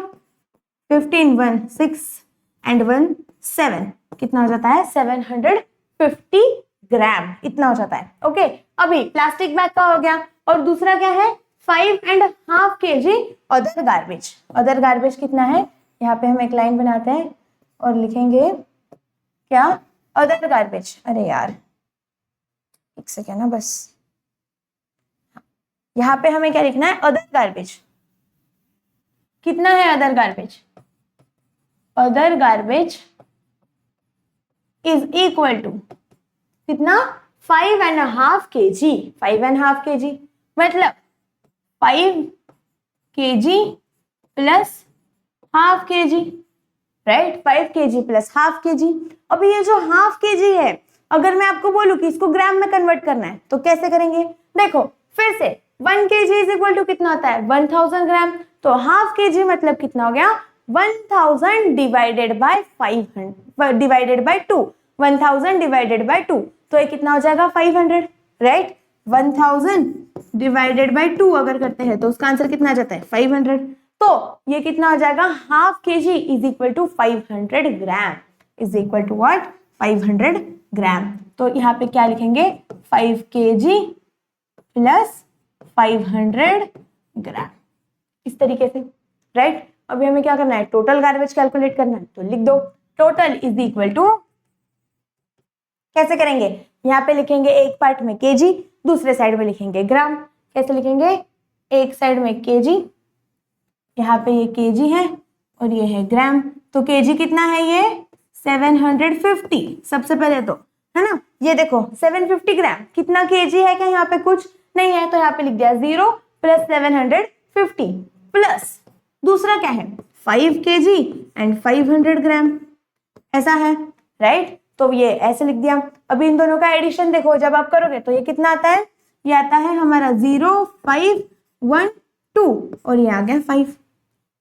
S1: 15 1 6 एंड 1 7, कितना हो जाता है 750 ग्राम, इतना हो जाता है। ओके, अभी प्लास्टिक बैग का हो गया, और दूसरा क्या है 5.5 kg other garbage. Other garbage कितना है, यहाँ पे हम एक लाइन बनाते हैं और लिखेंगे क्या, अदर गार्बेज। अरे यार एक सेकेंड ना बस, यहाँ पे हमें क्या लिखना है, अदर गार्बेज। कितना है other garbage, other garbage is equal to कितना, 5.5 kg। 5.5 kg मतलब 5 kg plus half kg, right, 5 kg plus half kg। अभी ये जो हाफ kg है, अगर मैं आपको बोलूं कि इसको ग्राम में कन्वर्ट करना है तो कैसे करेंगे, देखो फिर से 1 kg इज इक्वल टू कितना होता है 1000 ग्राम, तो हाफ kg मतलब कितना हो गया 1000 divided by 500 divided by 2, 1000 divided by 2, तो ये कितना हो जाएगा 500, राइट। 1000 डिवाइडेड बाय 2 अगर करते हैं तो उसका आंसर कितना आ जाता है 500, तो ये कितना हो जाएगा, half kg is equal to 500 gram, is equal to what 500 gram. तो यहाँ पे क्या लिखेंगे, 5 kg प्लस 500 ग्राम, इस तरीके से, राइट। अभी हमें क्या करना है, टोटल गार्बेज कैलकुलेट करना है, तो लिख दो टोटल इज इक्वल टू, कैसे करेंगे, यहाँ पे लिखेंगे एक पार्ट में kg, दूसरे साइड में लिखेंगे ग्राम। कैसे लिखेंगे, एक साइड में kg, यहाँ पे ये kg है और ये है ग्राम, तो kg कितना है, ये 750 सबसे पहले तो, है ना। ये देखो 750 ग्राम, कितना kg है क्या, यहाँ पे कुछ नहीं है, तो यहाँ पे लिख दिया 0 प्लस 750 प्लस दूसरा क्या है 5 kg एंड 500 ग्राम, ऐसा है, राइट। तो ये ऐसे लिख दिया। अभी इन दोनों का एडिशन देखो, जब आप करोगे तो ये कितना आता है, ये आता है हमारा 0 5 1 2 और ये आ गया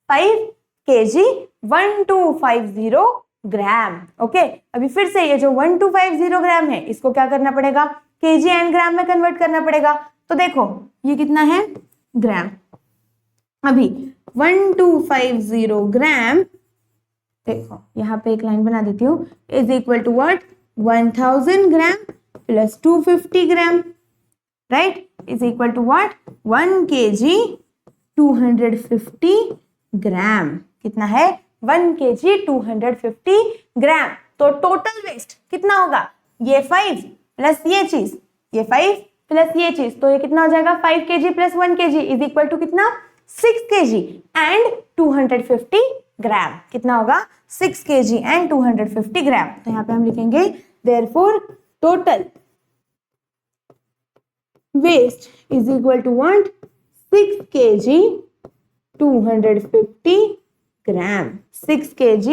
S1: 5 kg 1250 ग्राम। ओके, अभी फिर से ये जो 1250 ग्राम है इसको क्या करना पड़ेगा, kg एंड ग्राम में कन्वर्ट करना पड़ेगा। तो देखो ये कितना है ग्राम, अभी 1250 ग्राम, देखो यहाँ पे एक लाइन बना देती हूँ, is equal to what 1000 gram plus 250 gram, right, is equal to what 1 kg 250 gram. कितना है 1 kg 250 ग्राम। तो टोटल वेस्ट कितना होगा, ये 5 प्लस ये चीज, ये 5 प्लस ये चीज, तो ये कितना हो जाएगा 5 kg plus 1 kg is equal to कितना 6 kg एंड 250 ग्राम। कितना होगा 6 kg एंड 250 ग्राम। तो यहाँ पे हम लिखेंगे therefore total waste is equal to what? 6 kg 250 gram. 6 kg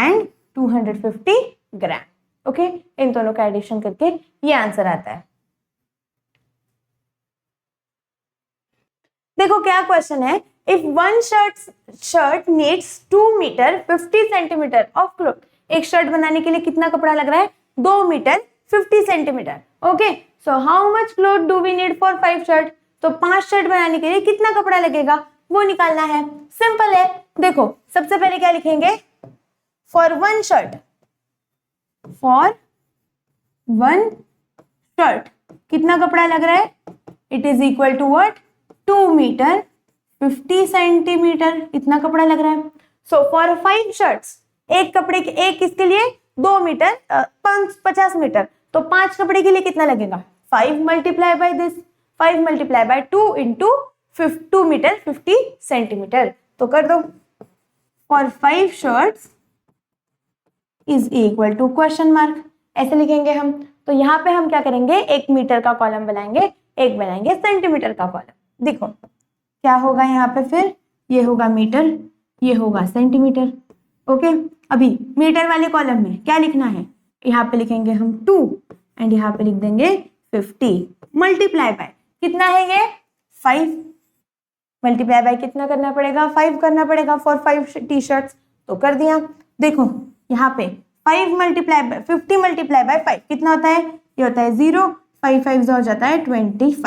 S1: and 250 gram. Okay, इन दोनों का एडिशन करके ये आंसर आता है. देखो क्या क्वेश्चन है. If one shirt needs 2 metre 50 centimetre of cloth. एक शर्ट बनाने के लिए कितना कपड़ा लग रहा है? 2 metre 50 centimetre. Okay, so how much cloth do we need for 5 shirt. तो 5 शर्ट बनाने के लिए कितना कपड़ा लगेगा वो निकालना है. सिंपल है. देखो सबसे पहले क्या लिखेंगे? फॉर वन शर्ट कितना कपड़ा लग रहा है? It is equal to what? 2 metre 50 centimetre. इतना कपड़ा लग रहा है. सो फॉर 5 शर्ट्स, एक कपड़े के, एक इसके लिए 2 मीटर 50 मीटर, तो 5 कपड़े के लिए कितना लगेगा? 5 multiply by this, 5 multiply by 2 into 2 metre 50 centimetre. तो कर दो. For 5 shirts is equal to question mark. ऐसे लिखेंगे हम. तो यहाँ पे हम क्या करेंगे? 1 मीटर का कॉलम बनाएंगे, एक बनाएंगे सेंटीमीटर का कॉलम. देखो क्या होगा यहाँ पे, फिर ये होगा मीटर, ये होगा सेंटीमीटर. ओके, अभी मीटर वाले कॉलम में क्या लिखना है? यहाँ पे लिखेंगे हम 2 एंड यहाँ पे लिख देंगे 50 मल्टीप्लाई बाय कितना है ये? 5. मल्टीप्लाई बाय कितना करना पड़ेगा? 5 करना पड़ेगा फॉर 5 टी शर्ट्स. तो कर दिया. देखो यहाँ पे 5 मल्टीप्लाई बाय 50 मल्टीप्लाई बाय 5 कितना होता है? ये होता है 0. 5 5 हो जाता है 25.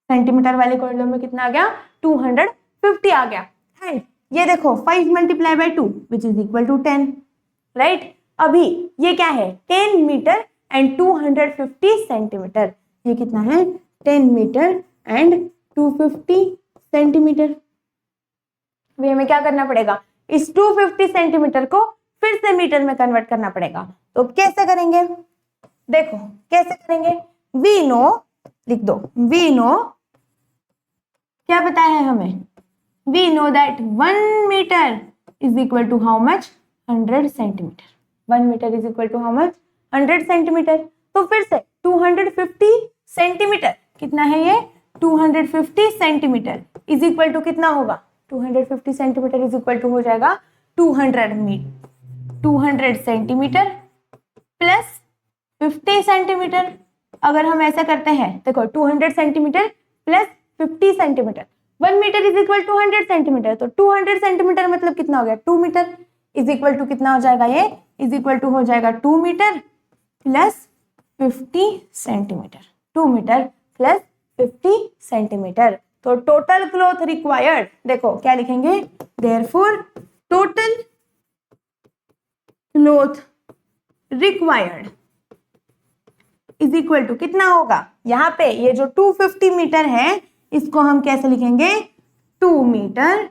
S1: सेंटीमीटर वाले कॉलम में कितना आ गया? 250 आ गया. एंड ये देखो 5 multiply by 2 which is equal to 10. Right. अभी ये क्या है? 10 मीटर एंड 250 सेंटीमीटर. ये कितना है? 10 मीटर एंड 250 सेंटीमीटर. अभी हमें क्या करना पड़ेगा? इस 250 सेंटीमीटर को फिर से मीटर में कन्वर्ट करना पड़ेगा. तो कैसे करेंगे? देखो कैसे करेंगे. वी नो, लिख दो. वी नो, क्या पता है हमें? We know that 1 metre is equal to how much? 100 centimetre. 1 metre is equal to how much? 100 centimetre. तो फिर से 250 सेंटीमीटर कितना है ये? 250 सेंटीमीटर इज इक्वल टू कितना होगा? 250 सेंटीमीटर इज इक्वल टू हो जाएगा 200 सेंटीमीटर प्लस 50 सेंटीमीटर. अगर हम ऐसा करते हैं, देखो 200 centimetre plus 50 centimetre. 1 metre is equal to 100 centimetre. तो 200 सेंटीमीटर मतलब कितना हो गया? 2 मीटर इज इक्वल टू कितना हो जाएगा? ये इज इक्वल टू हो जाएगा 2 metre plus 50 centimetre. 2 metre plus 50 centimetre. तो टोटल क्लॉथ रिक्वायर्ड, देखो क्या लिखेंगे? Therefore total cloth required is equal to कितना होगा? यहाँ पे ये जो 250 मीटर है इसको हम कैसे लिखेंगे? 2 मीटर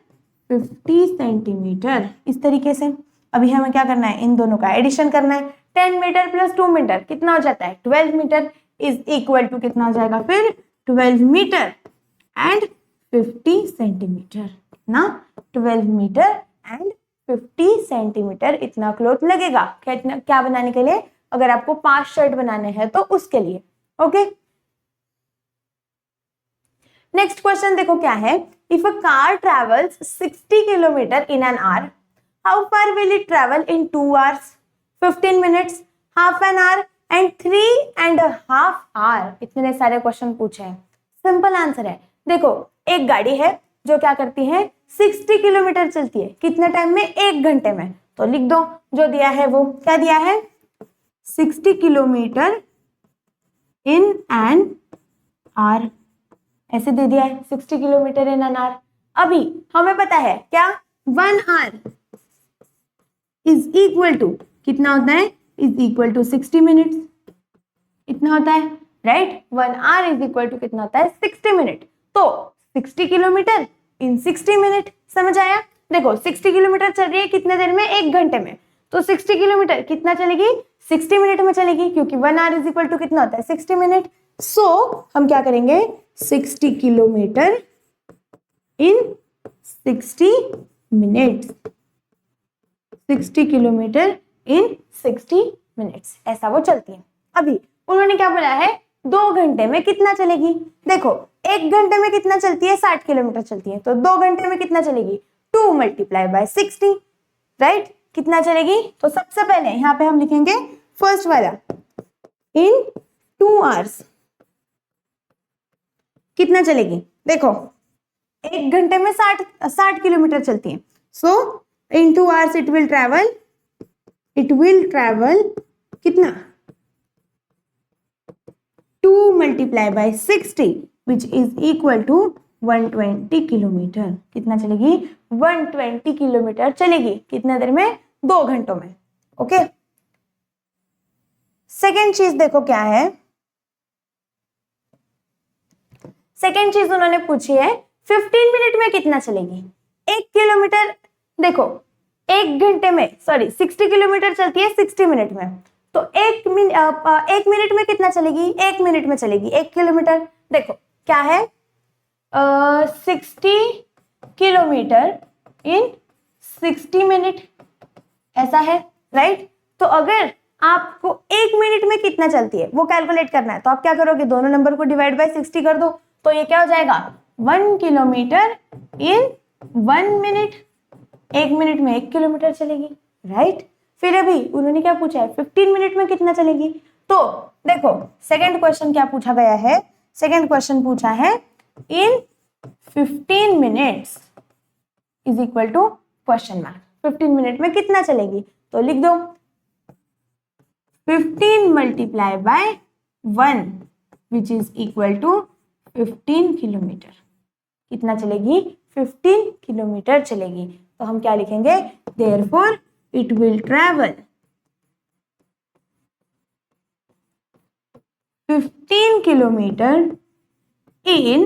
S1: 50 सेंटीमीटर. इस तरीके से. अभी हमें क्या करना है? इन दोनों का एडिशन करना है. 10 मीटर प्लस 2 मीटर कितना हो जाता है? 12 मीटर इज इक्वल टू कितना हो जाएगा फिर? 12 मीटर एंड 50 सेंटीमीटर ना. 12 मीटर एंड 50 सेंटीमीटर इतना क्लॉथ लगेगा. क्या बनाने के लिए? अगर आपको 5 शर्ट बनाने हैं तो उसके लिए. ओके, नेक्स्ट क्वेश्चन देखो क्या है. If a car travels 60 kilometre in an hour, how far will it travel in 2 hours, 15 minutes, half an our and 3.5 hours. इतने सारे क्वेश्चन पूछे हैं. सिंपल आंसर है. देखो एक गाड़ी है जो क्या करती है? 60 किलोमीटर चलती है. कितने टाइम में? 1 घंटे में. तो लिख दो जो दिया है वो. क्या दिया है? 60 किलोमीटर इन एन आवर. ऐसे दे दिया है 60 किलोमीटर इन एन आवर. अभी हमें पता है क्या? 1 hour इज इक्वल टू कितना होता है? Is equal to 60 minutes. इतना होता है. Right. 1 hour is equal to कितना होता है? 60 मिनट. तो 60 किलोमीटर इन 60 मिनट. समझ आया? देखो 60 किलोमीटर चल रही है कितने देर में? 1 घंटे में. तो 60 किलोमीटर कितना चलेगी? 60 मिनट में चलेगी, क्योंकि 1 hour इज इक्वल टू कितना होता है? 60 मिनट. सो हम क्या करेंगे? 60 किलोमीटर इन 60 मिनट्स. 60 किलोमीटर इन 60 मिनट्स. ऐसा वो चलती है. अभी उन्होंने क्या बोला है 2 घंटे में कितना चलेगी। देखो 1 घंटे में कितना चलती है 60 किलोमीटर चलती है, तो 2 घंटे में कितना चलेगी 2 मल्टीप्लाई बाय 60, राइट। कितना चलेगी, तो सबसे पहले यहाँ पे हम लिखेंगे फर्स्ट वाला इन 2 आवर्स कितना चलेगी। देखो 1 घंटे में 60 किलोमीटर चलती है, so in 2 hours it will travel कितना 2 multiply by 60 which is equal to 120 kilometre. कितना चलेगी 120 किलोमीटर चलेगी। कितने देर में 2 घंटों में। ओके, सेकेंड चीज देखो क्या है। सेकेंड चीज उन्होंने पूछी है 15 मिनट में कितना चलेगी। 1 किलोमीटर देखो 1 घंटे में 60 किलोमीटर चलती है 60 मिनट में, तो 1 मिनट में कितना चलेगी 1 मिनट में चलेगी 1 किलोमीटर। देखो क्या है 60 किलोमीटर इन 60 मिनट ऐसा है, राइट। तो अगर आपको 1 मिनट में कितना चलती है वो कैलकुलेट करना है, तो आप क्या करोगे दोनों नंबर को डिवाइड बाय 60 कर दो, तो ये क्या हो जाएगा 1 किलोमीटर इन 1 मिनट। 1 मिनट में 1 किलोमीटर चलेगी, राइट। फिर अभी उन्होंने क्या पूछा है 15 मिनट में कितना चलेगी। तो देखो सेकंड क्वेश्चन क्या पूछा गया है, सेकंड क्वेश्चन पूछा है in 15 minutes is equal to question mark. 15 minute में कितना चलेगी, तो लिख दो 15 multiply by 1 which is equal to 15 kilometre. कितना चलेगी 15 किलोमीटर चलेगी। तो हम क्या लिखेंगे therefore it will travel 15 kilometre in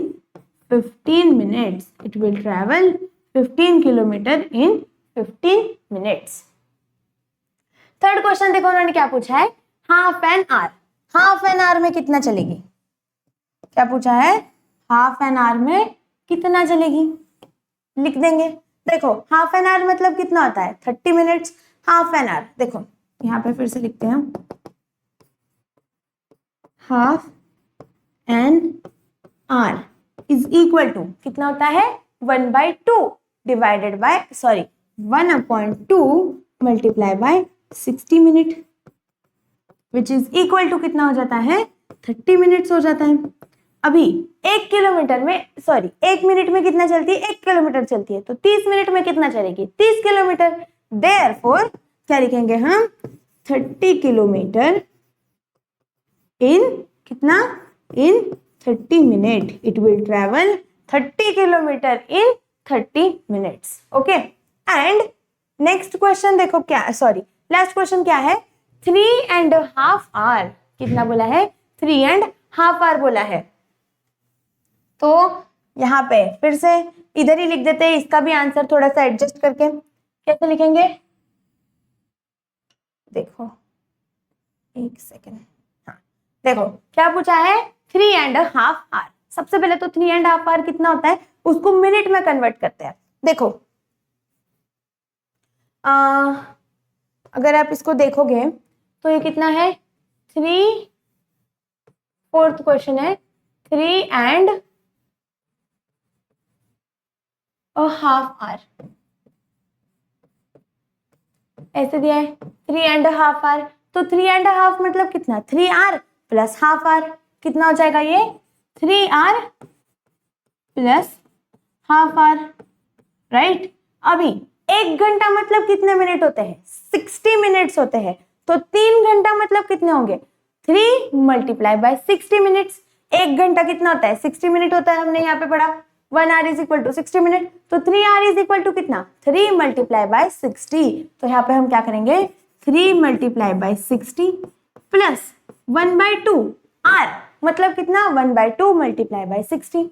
S1: 15 minutes. It will travel 15 kilometre in 15 minutes. Third question देखो उन्होंने क्या पूछा है half an hour. Half an hour में कितना चलेगी, क्या पूछा है हाफ एन आवर में कितना चलेगी, लिख देंगे। देखो हाफ एन आवर मतलब कितना होता है 30 मिनट्स। हाफ एन आवर देखो यहाँ पे फिर से लिखते हैं half an hour is equal to कितना होता है 1/2 divided by 1/2 multiply by 60 minute which is equal to कितना हो जाता है 30 मिनट्स हो जाता है। अभी 1 किलोमीटर में 1 मिनट में कितना चलती है 1 किलोमीटर चलती है, तो 30 मिनट में कितना चलेगी 30 किलोमीटर। देयरफॉर क्या लिखेंगे हम 30 किलोमीटर इन कितना इन 30 minute. It will travel 30 kilometre in 30 minutes. Okay, and next question देखो क्या लास्ट क्वेश्चन क्या है 3.5 आवर। कितना बोला है 3.5 आवर बोला है। तो यहाँ पे फिर से इधर ही लिख देते हैं, इसका भी आंसर थोड़ा सा एडजस्ट करके कैसे लिखेंगे देखो एक सेकेंड। हाँ देखो क्या पूछा है 3.5 आवर। सबसे पहले तो 3.5 आवर कितना होता है उसको मिनट में कन्वर्ट करते हैं। देखो अगर आप इसको देखोगे तो ये कितना है 4th क्वेश्चन है 3.5 आवर ऐसे दिया है 3.5 आवर। तो 3.5 मतलब कितना 3 आवर प्लस हाफ आवर। कितना हो जाएगा ये 3 hour plus half hour, right. अभी 1 घंटा मतलब कितने मिनट होते हैं 60 मिनट्स होते हैं। तो 3 घंटा मतलब कितने होंगे 3 मल्टीप्लाई बाय 60 मिनट्स। 1 घंटा कितना होता है 60 मिनट होता है, हमने यहाँ पे पढ़ा 1 hour is equal to 60 minute. तो 3 आवर इज इक्वल टू कितना 3 मल्टीप्लाई बाय 60। तो यहाँ पे हम क्या करेंगे 3 मल्टीप्लाई बाय 60 प्लस 1/2 आर मतलब कितना 1/2 मल्टीप्लाई बाय 60।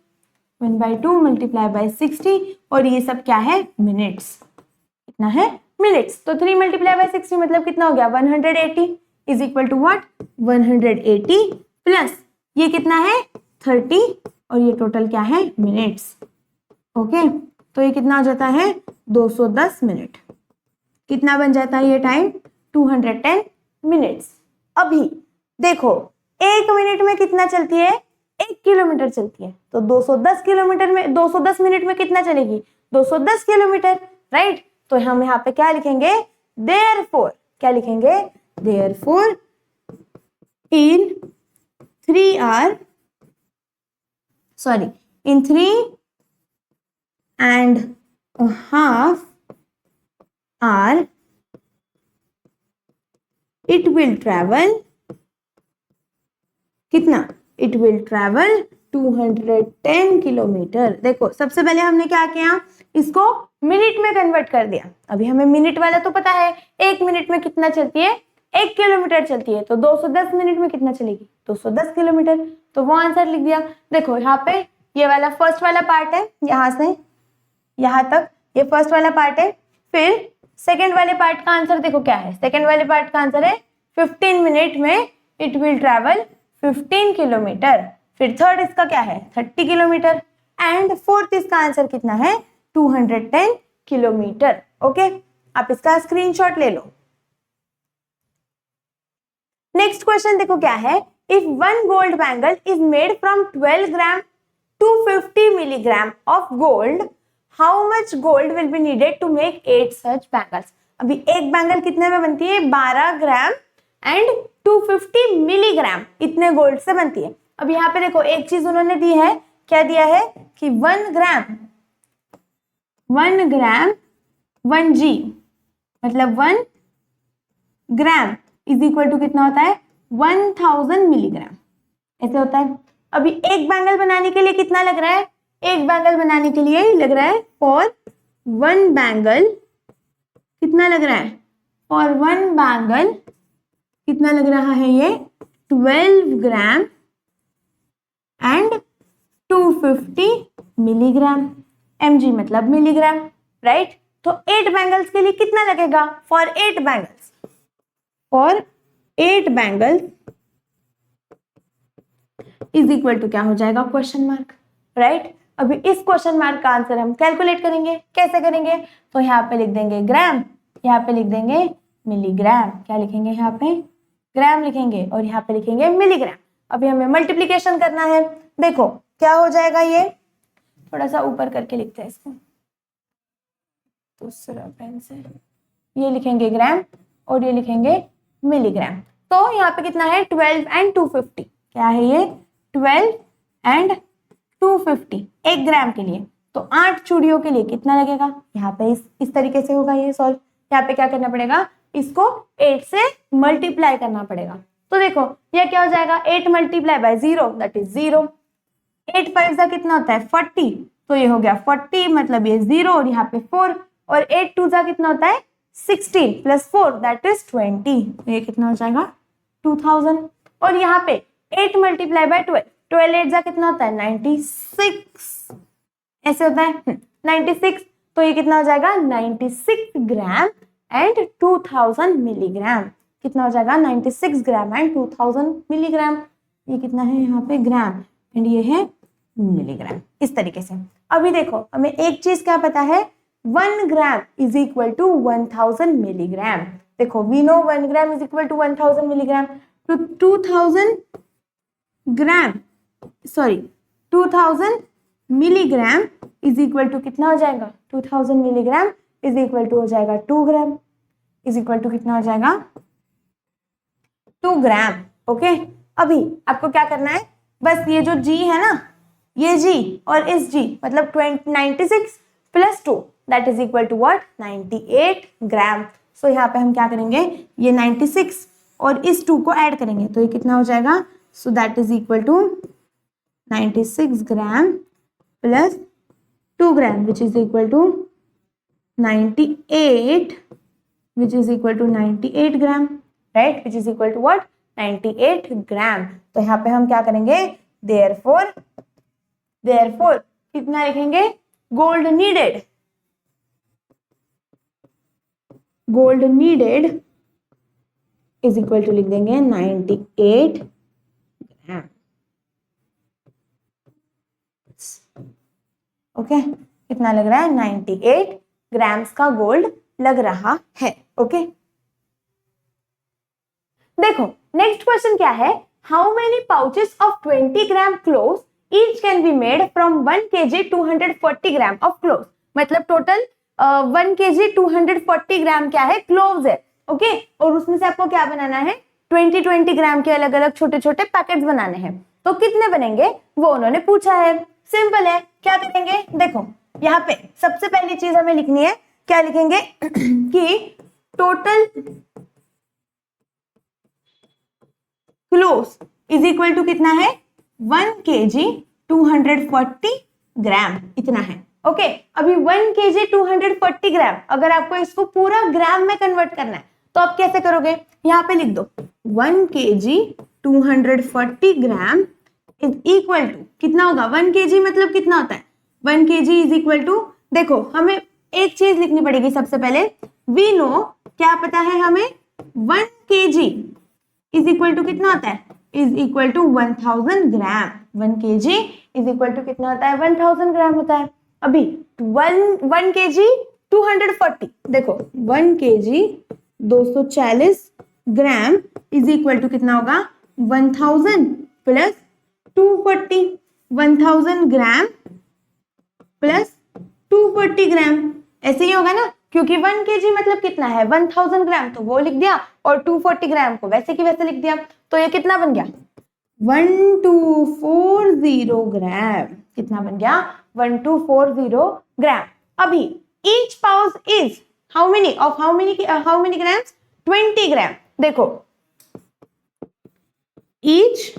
S1: 1/2 मल्टीप्लाई बाय 60 और ये सब क्या है मिनट्स। कितना है मिनट्स। तो 3 मल्टीप्लाई बाय 60 मतलब कितना हो गया 180 is equal to what 180 plus ये कितना है 30 और ये टोटल क्या है मिनट्स। ओके, तो ये कितना हो जाता है 210 मिनट। कितना बन जाता है ये टाइम 210 मिनट्स। अभी देखो 1 मिनट में कितना चलती है? 1 किलोमीटर चलती है। तो 210 मिनट में कितना चलेगी? 210 किलोमीटर, राइट। तो हम यहाँ पे क्या लिखेंगे? देयरफॉर, क्या लिखेंगे? Therefore in 3.5 hour it will travel कितना? It will travel 210 kilometre. देखो सबसे पहले हमने क्या किया? इसको मिनट में कन्वर्ट कर दिया। अभी हमें मिनट वाला तो पता है, 1 मिनट में कितना चलती है? 1 किलोमीटर चलती है। तो 210 मिनट में कितना चलेगी? 210 किलोमीटर। तो वो आंसर लिख दिया। देखो यहाँ पे ये वाला फर्स्ट वाला पार्ट है, यहाँ से यहाँ तक ये फर्स्ट वाला पार्ट है। फिर सेकेंड वाले पार्ट का आंसर देखो क्या है? सेकेंड वाले पार्ट का आंसर है 15 मिनट में इट विल ट्रेवल 15 किलोमीटर। फिर थर्ड इसका क्या है? 30 किलोमीटर। एंड फोर्थ इसका आंसर कितना है? 210 किलोमीटर। ओके, आप इसका स्क्रीनशॉट ले लो। नेक्स्ट क्वेश्चन देखो क्या है? If 1 gold bangle is made from 12 gram to 50 milligram of gold, how much gold will be needed to make 8 such bangles? अभी एक बैंगल कितने में बनती है? 12 ग्राम एंड 250 मिलीग्राम इतने गोल्ड से बनती है। अब यहाँ पे देखो एक चीज उन्होंने दी है, क्या दिया है? कि 1 ग्राम 1g मतलब 1 ग्राम इज इक्वल टू कितना होता है? 1000 मिलीग्राम, ऐसे होता है। अभी एक बैंगल बनाने के लिए कितना लग रहा है? एक बैंगल बनाने के लिए लग रहा है फॉर 1 बैंगल कितना लग रहा है? फॉर 1 बैंगल कितना लग रहा है? ये 12 ग्राम एंड 250 मिलीग्राम। mg मतलब मिलीग्राम, राइट। तो 8 बैंगल्स के लिए कितना लगेगा? For 8 bangles is equal to क्या हो जाएगा? Question mark, right. अभी इस क्वेश्चन मार्क का आंसर हम कैलकुलेट करेंगे। कैसे करेंगे? तो यहाँ पे लिख देंगे ग्राम, यहाँ पे लिख देंगे मिलीग्राम। क्या लिखेंगे? यहाँ पे ग्राम लिखेंगे और यहाँ पे लिखेंगे मिलीग्राम। अभी हमें मल्टीप्लीकेशन करना है। देखो क्या हो जाएगा? ये थोड़ा सा ऊपर करके लिखते हैं इसको, दूसरा पेन से। ये लिखेंगे ग्राम और ये लिखेंगे मिलीग्राम। तो यहाँ पे कितना है? 12 एंड 250। क्या है ये? 12 एंड 250 1 ग्राम के लिए। तो 8 चूड़ियों के लिए कितना लगेगा? यहाँ पे इस तरीके से होगा ये सॉल्व। यहाँ पे क्या करना पड़ेगा? इसको 8 से मल्टीप्लाई करना पड़ेगा। तो देखो ये क्या हो जाएगा? 8 मल्टीप्लाई बाय 0 दैट इज 0। 8 5 का कितना होता है? 40। तो ये हो गया 40 मतलब ये 0 और यहाँ पे 4। और 8 2 का कितना होता है? 16 प्लस 4 दैट इज 20। ये कितना हो जाएगा? 2000। और यहाँ पे 8 मल्टीप्लाई बाय 12, 12 8 का कितना होता है? 96, ऐसे होता है 96। तो ये कितना हो जाएगा? 96 ग्राम एंड 2000 मिलीग्राम। कितना हो जाएगा? 96 ग्राम एंड 2000 मिलीग्राम। ये कितना है यहाँ पे? ग्राम एंड ये है मिलीग्राम। इस तरीके से। अभी देखो हमें एक चीज क्या पता है? 1 gram is equal to 1000 milligram. देखो we know 1 gram is equal to 1000 milligram. तो 2000 मिलीग्राम इज इक्वल टू कितना हो जाएगा? 2000 मिलीग्राम इज इक्वल टू हो जाएगा 2 ग्राम इज इक्वल टू कितना हो जाएगा? 2 ग्राम। ओके, अभी आपको क्या करना है? बस ये जो g है ना, ये g और इस g मतलब 96 plus 2 that is equal to what? 98 gram. So यहाँ पे हम क्या करेंगे? ये 96 और इस 2 को ऐड करेंगे तो ये कितना हो जाएगा? So that is equal to 96 gram plus 2 gram which is equal to 98 which is equal to 98 gram, right, which is equal to what? 98 gram. तो यहाँ पे हम क्या करेंगे? therefore कितना लिखेंगे? Gold needed is equal to लिख देंगे 98 ग्राम। ओके, कितना लग रहा है? 98 ग्राम्स का गोल्ड लग रहा है। ओके, देखो नेक्स्ट क्वेश्चन क्या है? How many pouches of 20 gram cloves each can be made from 1 kg 240 gram of cloves. मतलब टोटल 1 kg 240 ग्राम क्या है, क्लोव्स है। ओके, और उसमें से आपको क्या बनाना है, 20 ग्राम के अलग अलग छोटे छोटे पैकेट्स बनाने हैं। तो कितने बनेंगे वो उन्होंने पूछा है। सिंपल है, क्या करेंगे, देखो यहाँ पे सबसे पहली चीज हमें लिखनी है, क्या लिखेंगे कि total cloves is equal to कितना है, 1 kg 240 ग्राम, इतना है। ओके, अभी 1 kg 240 ग्राम, अगर आपको इसको पूरा ग्राम में कन्वर्ट करना है तो आप कैसे करोगे, यहाँ पे लिख दो 1 kg 240 gram is equal to कितना होगा, 1 kg मतलब कितना होता है, 1 kg इज इक्वल टू, देखो हमें एक चीज लिखनी पड़ेगी सबसे पहले, वी नो, क्या पता है हमें, 1 kg इज इक्वल टू कितना होता है, is equal to 1000 gram. 1 kg is equal to कितना होता है, 1000 ग्राम होता है। अभी 1 kg 240, देखो 1 kg 240 gram is equal to कितना होगा, 1000 प्लस 240, 1000 ग्राम प्लस 240 ग्राम, ऐसे ही होगा ना, क्योंकि 1 kg मतलब कितना है, 1000 ग्राम, तो वो लिख दिया, और 240 ग्राम को वैसे की वैसे लिख दिया, तो ये कितना बन गया, 1240 ग्राम। कितना बन गया, 1240 ग्राम। अभी each pouch is how many of how many grams, 20 ग्राम। देखो ईच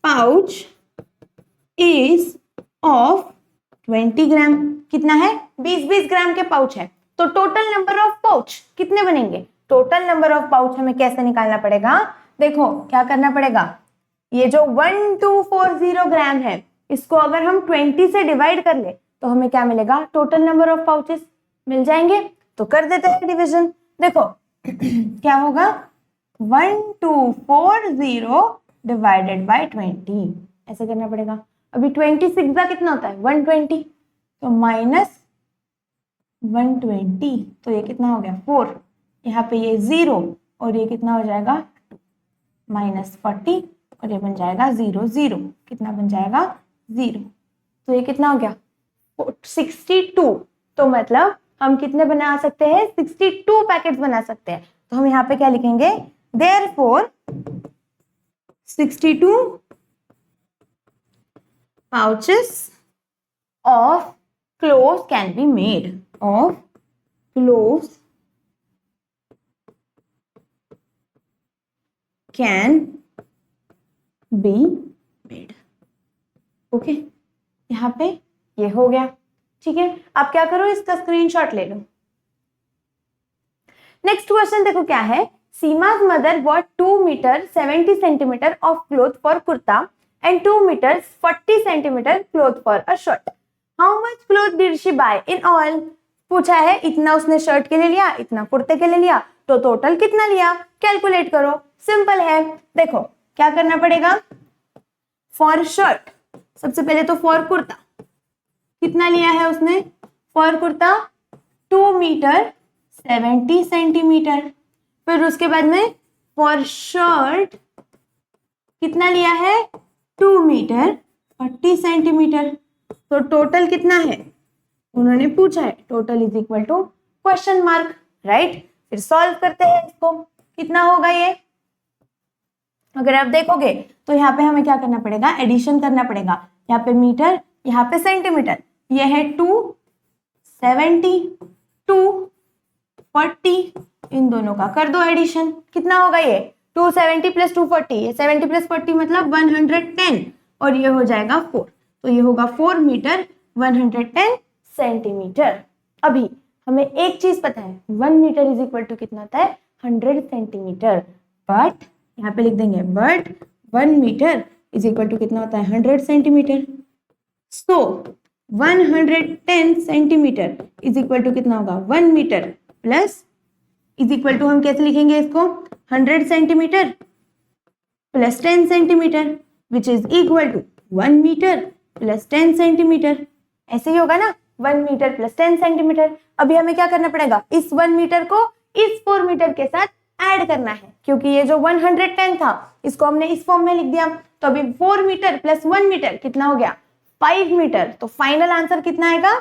S1: पाउच इज ऑफ 20 ग्राम, कितना है, 20 ग्राम के पाउच है, तो टोटल नंबर ऑफ पाउच कितने बनेंगे, टोटल नंबर ऑफ पाउच हमें कैसे निकालना पड़ेगा, देखो क्या करना पड़ेगा, ये जो 1240 ग्राम है इसको अगर हम 20 से डिवाइड कर ले तो हमें क्या मिलेगा, टोटल नंबर ऑफ पाउचेस मिल जाएंगे। तो कर देते हैं डिवीजन, देखो क्या होगा, 1240 डिवाइडेड बाय 20, ऐसे करना पड़ेगा। अभी 26 का कितना होता है, 120, तो माइनस 120, तो ये कितना हो गया 4, यहाँ पे ये 0 और ये कितना हो जाएगा माइनस 40, और ये बन जाएगा 0 0, कितना बन जाएगा 0, तो ये कितना हो गया 62। तो मतलब हम कितने बना सकते हैं, 62 पैकेट्स बना सकते हैं। तो हम यहाँ पे क्या लिखेंगे, therefore 62 pouches of cloves can be made, of cloves can be made। Okay, यहाँ पे ये हो गया, ठीक है। आप क्या करो, इसका स्क्रीनशॉट ले लो। नेक्स्ट क्वेश्चन देखो क्या है, Sima's mother bought 2 meter 70 centimeter of cloth for kurta and 2 meters 40 centimeter cloth for a shirt. How much cloth did she buy in all? पूछा है, इतना उसने शर्ट के लिए लिया, इतना कुर्ते के लिए लिया, तो टोटल कितना लिया, कैलकुलेट करो। सिंपल है, देखो क्या करना पड़ेगा, फॉर शर्ट सबसे पहले तो फॉर कुर्ता कितना लिया है उसने, फॉर कुर्ता 2 मीटर 70 सेंटीमीटर, फिर उसके बाद में फॉर शर्ट कितना लिया है, 2 मीटर 40 सेंटीमीटर। तो टोटल कितना है उन्होंने पूछा है, total is equal to question mark, right. फिर सॉल्व करते हैं इसको, कितना होगा ये, अगर आप देखोगे तो यहाँ पे हमें क्या करना पड़ेगा, एडिशन करना पड़ेगा, यहाँ पे मीटर यहाँ पे सेंटीमीटर, ये है 270 240, इन दोनों का कर दो एडिशन, कितना होगा ये 270 प्लस 240, ये 70 प्लस 40 मतलब 110, और ये हो जाएगा 4, तो ये होगा 4 मीटर 110 सेंटीमीटर। अभी हमें एक चीज पता है, 1 मीटर इज इक्वल टू कितना होता है 100 सेंटीमीटर, बट यहाँ पे लिख देंगे but 1 metre is equal to कितना होता है 100 centimetre. So 110 centimetre is equal to कितना होगा 1 metre plus is equal to, हम कैसे लिखेंगे इसको, 100 centimetre plus 10 centimetre which is equal to 1 metre plus 10 centimetre, ऐसे ही होगा ना, 1 मीटर प्लस 10 सेंटीमीटर। अभी हमें क्या करना पड़ेगा, इस 1 मीटर को इस 4 मीटर के साथ ऐड करना है, क्योंकि ये जो 110 था इसको हमने इस फॉर्म में लिख दिया, तो अभी 4 मीटर प्लस 1 मीटर कितना हो गया 5 मीटर। तो फाइनल आंसर कितना आएगा,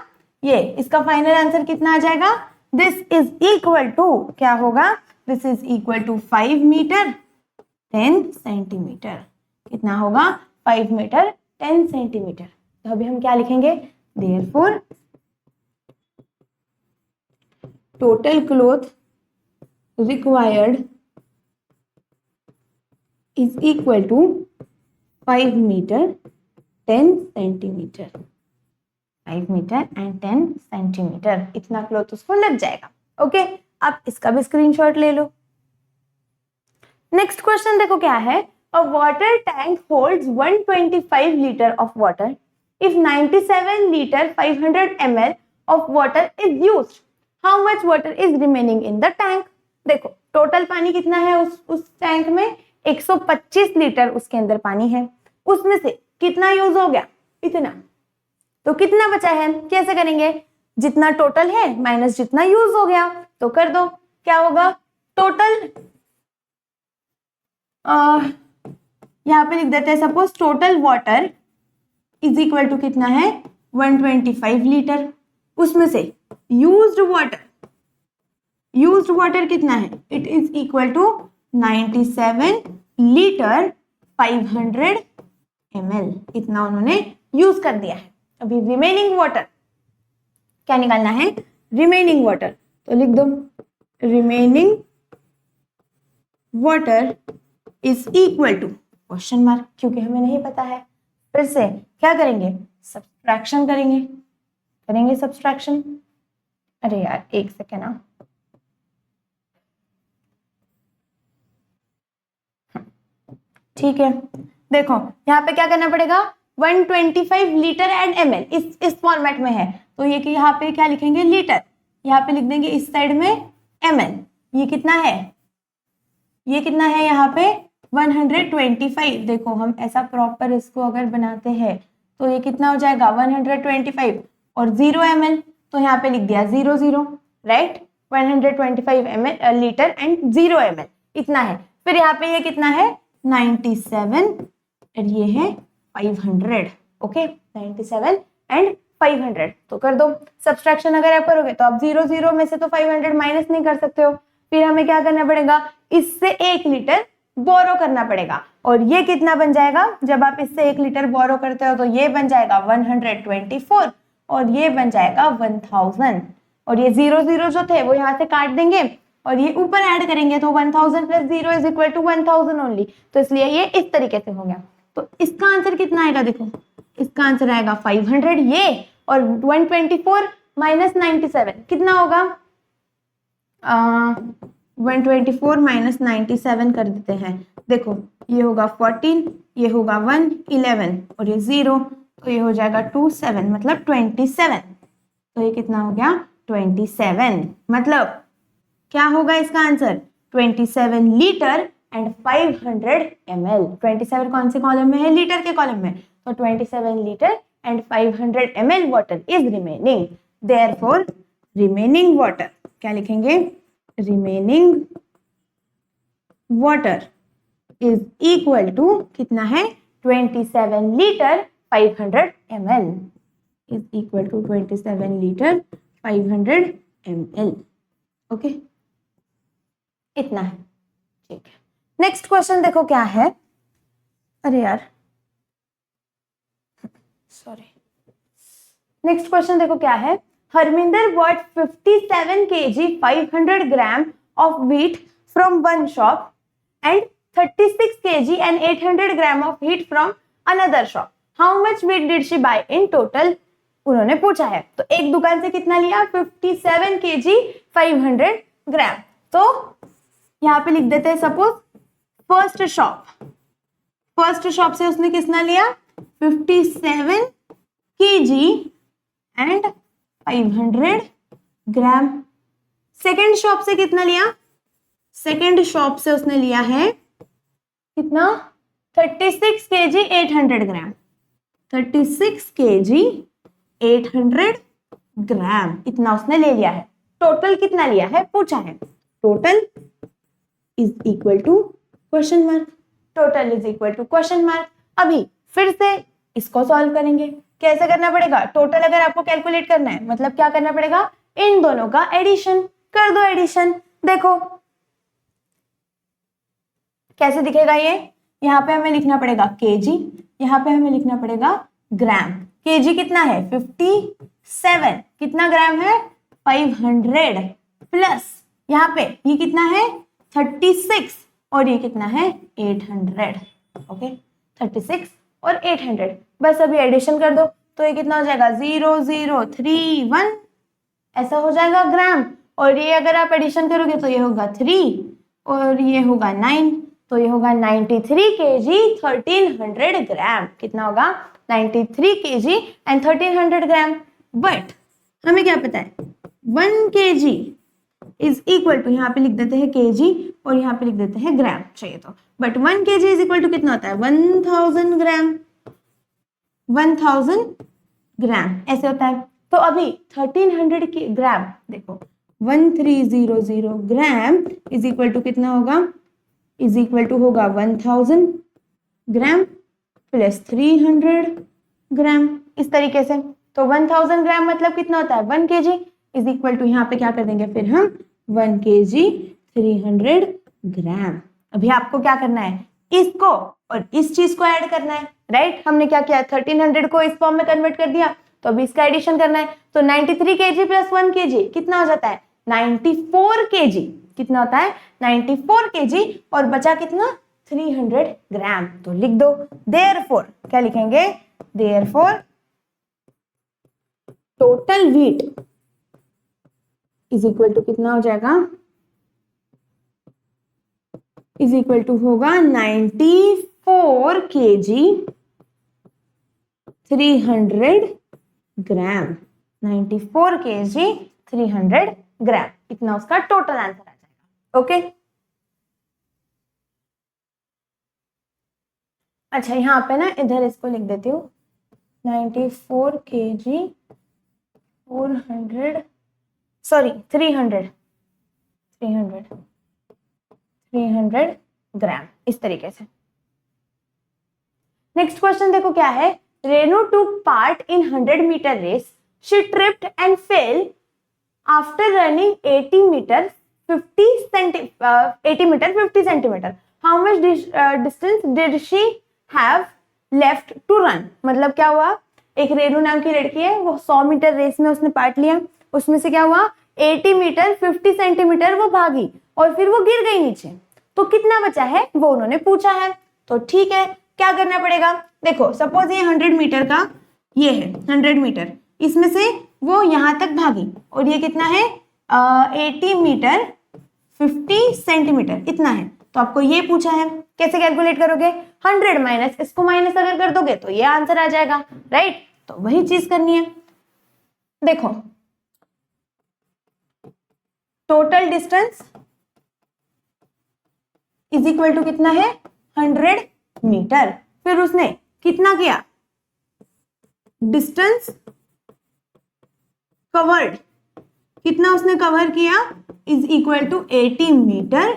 S1: ये इसका फाइनल आंसर कितना आ जाएगा, दिस इज इक्वल टू क्या होगा, this is equal to 5 metre 10 centimetre. कितना होगा 5 मीटर 10 सेंटीमीटर। तो अभी हम क्या लिखेंगे, therefore total cloth required is equal to 5 metre 10 centimetre. 5 metre and 10 centimetre इतना क्लॉथ उसको लग जाएगा। ओके, अब इसका भी स्क्रीनशॉट ले लो। नेक्स्ट क्वेश्चन देखो क्या है, अ water tank holds 125 litre of water if 97 litre 500 ml of water is used, how much water is remaining in the tank. देखो टोटल पानी कितना है उस टैंक में, 125 लीटर उसके अंदर पानी है, उसमें से कितना यूज हो गया, इतना। तो कितना बचा है, कैसे करेंगे, जितना टोटल है माइनस जितना यूज हो गया, तो कर दो। क्या होगा, टोटल यहाँ पे लिख देते हैं, suppose total water is equal to कितना है 125 लीटर, उसमें से यूज्ड वाटर कितना है, it is equal to 97 litre 500 ml, इतना उन्होंने यूज कर दिया है। अभी रिमेनिंग वाटर क्या निकालना है, रिमेनिंग वाटर, तो लिख दो remaining water is equal to question mark, क्योंकि हमें नहीं पता है। फिर से क्या करेंगे, सब्सट्रैक्शन करेंगे सब्सट्रैक्शन। अरे यार एक सेकेंड ना, ठीक है। देखो यहाँ पे क्या करना पड़ेगा, 125 लीटर एंड ml इस फॉर्मेट में है, तो ये कि यहाँ पे क्या लिखेंगे लीटर, यहाँ पे लिख देंगे इस साइड में ml। ये कितना है, यहाँ पे 125। देखो हम ऐसा प्रॉपर इसको अगर बनाते हैं तो ये कितना हो जाएगा 125 और 0 ml, तो यहाँ पे लिख दिया 0 right, 125 ml litre and 0 ml इतना है। फिर यहाँ पे ये कितना है 97 और ये है 500। ओके 97 एंड 500, तो कर दो सब्सट्रैक्शन। अगर आप करोगे तो आप 0 में से तो 500 माइनस नहीं कर सकते हो, फिर हमें क्या करना पड़ेगा, इससे 1 लीटर बोरो करना पड़ेगा। और ये कितना बन जाएगा, जब आप इससे 1 लीटर बोरो करते हो तो ये बन जाएगा 124 और ये बन जाएगा 1000। और ये 0 जो थे वो यहाँ से काट देंगे और ये ऊपर ऐड करेंगे, तो 1000 plus 0 is equal to 1000 only. तो इसलिए ये इस तरीके से हो गया। तो इसका आंसर कितना आएगा, देखो इसका आंसर आएगा 500 ये, और 124 माइनस 97 कितना होगा, 124 माइनस 97 कर देते हैं। देखो ये होगा 14, ये होगा 1 11 और ये 0, तो ये हो जाएगा 27 मतलब 27। तो ये कितना हो गया 27, मतलब क्या होगा इसका आंसर 27 लीटर एंड 500 ml। 27 कौन से कॉलम में है, लीटर के कॉलम में, तो 27 litre and 500 ml water is remaining. Therefore remaining water क्या लिखेंगे, remaining water is equal to कितना है 27 litre 500 ml is equal to 27 litre 500 ml। Okay इतना है, ठीक है। नेक्स्ट क्वेश्चन देखो क्या है, अरे यार सॉरी, नेक्स्ट क्वेश्चन देखो क्या है, Harminder bought 57 kg 500 gram of wheat from one shop and 36 kg and 800 gram of wheat from another shop. How much wheat did she buy in total? उन्होंने पूछा है। तो एक दुकान से कितना लिया 57 kg 500 ग्राम। तो यहाँ पे लिख देते हैं सपोज फर्स्ट शॉप से उसने कितना लिया 57 kg and 500 gram. Second shop से कितना लिया, सेकेंड शॉप से उसने लिया है कितना 36 kg 800 ग्राम, 36 kg 800 ग्राम इतना उसने ले लिया है। टोटल कितना लिया है पूछा है, total is equal to question mark, total is equal to question mark. अभी फिर से इसको सॉल्व करेंगे। कैसे करना पड़ेगा? टोटल अगर आपको कैलकुलेट करना है मतलब क्या करना पड़ेगा? इन दोनों का एडिशन कर दो। एडिशन देखो कैसे दिखेगा ये। यहाँ पे हमें लिखना पड़ेगा केजी, यहाँ पे हमें लिखना पड़ेगा ग्राम। केजी कितना है? 57। कितना ग्राम है? 500 प्लस यहाँ पे ये कितना है? 36 और ये कितना है? 800। ओके 36 और 800। बस अभी एडिशन कर दो तो ये कितना हो जाएगा? 0031 ऐसा हो जाएगा ग्राम। और ये अगर आप एडिशन करोगे तो ये होगा 3 और ये होगा 9 तो ये होगा 93 kg 1300 ग्राम। कितना होगा? 93 kg एंड 1300 ग्राम। बट हमें क्या पता है? 1 kg इज इक्वल टू, यहाँ पे लिख देते हैं kg और यहाँ पे लिख देते हैं ग्राम चाहिए तो, but 1 kg is equal to कितना होता है? 1000 ग्राम। 1000 ग्राम ऐसे होता है। तो अभी 1300 की ग्राम देखो 1300 ग्राम इज इक्वल टू कितना होगा? इज इक्वल टू होगा 1000 ग्राम प्लस 300 ग्राम इस तरीके से। तो 1000 ग्राम मतलब कितना होता है? 1 kg इज इक्वल टू, यहाँ पे क्या कर देंगे फिर हम? 1 kg 300 ग्राम। अभी आपको क्या करना है? इसको और इस चीज को ऐड करना है, राइट? हमने क्या किया? 1300 को इस फॉर्म में कन्वर्ट कर दिया तो अभी इसका एडिशन करना है। तो 93 kg प्लस 1 kg कितना हो जाता है? 94 kg। कितना होता है? 94 kg और बचा कितना? 300 ग्राम। तो लिख दो देयरफॉर, क्या लिखेंगे? Therefore total weight is equal to कितना हो जाएगा? इज इक्वल टू होगा 94 kg 300 ग्राम। 94 kg 300 ग्राम इतना उसका टोटल आंसर आ जाएगा। ओके अच्छा यहाँ पे ना इधर इसको लिख देती हूँ 94 kg 400 सॉरी 300 ग्राम इस तरीके से। नेक्स्ट क्वेश्चन देखो क्या है। Renu took part in 100 metre race, she tripped and fell after running 80 metre 50 centimetre. How much distance did she have left to run? मतलब क्या हुआ? एक रेनू नाम की लड़की है, वो 100 मीटर रेस में उसने पार्ट लिया, उसमें से क्या हुआ? 80 मीटर 50 सेंटीमीटर वो भागी और फिर वो गिर गई नीचे। तो कितना बचा है वो उन्होंने पूछा है। तो ठीक है क्या करना पड़ेगा? देखो सपोज ये 100 मीटर का ये है 100 मीटर, इसमें से वो यहां तक भागी और ये कितना है? 80 मीटर 50 सेंटीमीटर इतना है। तो आपको ये पूछा है, कैसे कैलकुलेट करोगे? 100 माइनस इसको माइनस अगर कर दोगे तो ये आंसर आ जाएगा, राइट? तो वही चीज करनी है। देखो total distance is equal to कितना है? 100 मीटर। फिर उसने कितना किया? डिस्टेंस कवर्ड, कितना उसने कवर किया? Is equal to 80 metre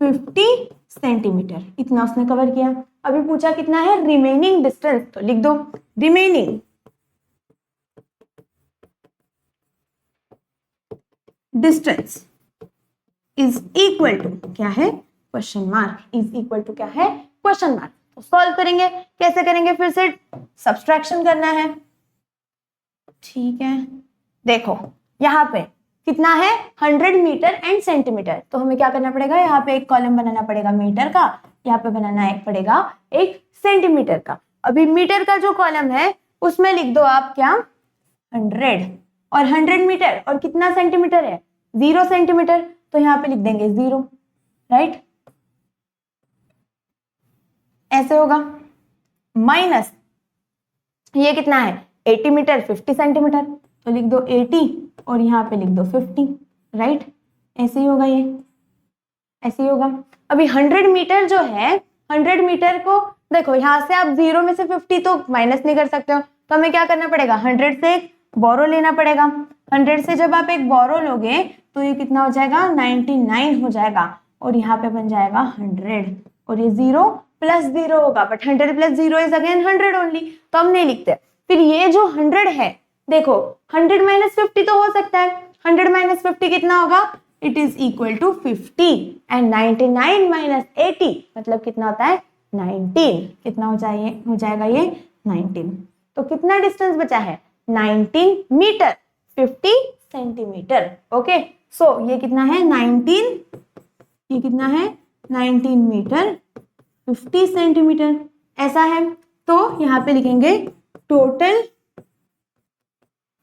S1: 50 centimetre इतना उसने कवर किया। अभी पूछा कितना है रिमेनिंग डिस्टेंस, तो लिख दो remaining distance is equal to क्या है? Question mark. Is equal to क्या है? Question mark. तो सॉल्व करेंगे, कैसे करेंगे? फिर से सब्सट्रैक्शन करना है, ठीक है। देखो यहाँ पे कितना है? 100 मीटर एंड सेंटीमीटर। तो हमें क्या करना पड़ेगा? यहाँ पे एक कॉलम बनाना पड़ेगा मीटर का, यहाँ पे बनाना पड़ेगा एक सेंटीमीटर का। अभी मीटर का जो कॉलम है उसमें लिख दो आप क्या? 100 और 100 मीटर और कितना सेंटीमीटर है? 0 सेंटीमीटर। तो यहाँ पे लिख देंगे 0, राइट? ऐसे होगा। माइनस ये कितना है? 80 मीटर 50 सेंटीमीटर। तो लिख दो 80 और यहाँ पे लिख दो 50, राइट? ऐसे ही होगा, ये ऐसे ही होगा। अभी 100 मीटर जो है, 100 मीटर को देखो यहाँ से आप 0 में से 50 तो माइनस नहीं कर सकते हो, तो हमें क्या करना पड़ेगा? 100 से एक बोरो लेना पड़ेगा। 100 से जब आप एक बोरो लोगे तो ये कितना हो जाएगा? 99 हो जाएगा। और यहाँ पे बन जाएगा 100 और ये 0 प्लस 0 होगा, but 100 plus 0 is again 100 only, तो हम नहीं लिखते। फिर ये जो 100 है, देखो 100 माइनस 50 तो हो सकता है, 100 माइनस 50 कितना होगा, it is equal to 50 and 99 minus 80 मतलब कितना होता है 19, कितना हो जाएगा ये 19। तो कितना डिस्टेंस बचा है 19 मीटर 50 सेंटीमीटर। ओके, सो ये कितना है 19, ये कितना है 19 मीटर 50 सेंटीमीटर, ऐसा है। तो यहाँ पे लिखेंगे टोटल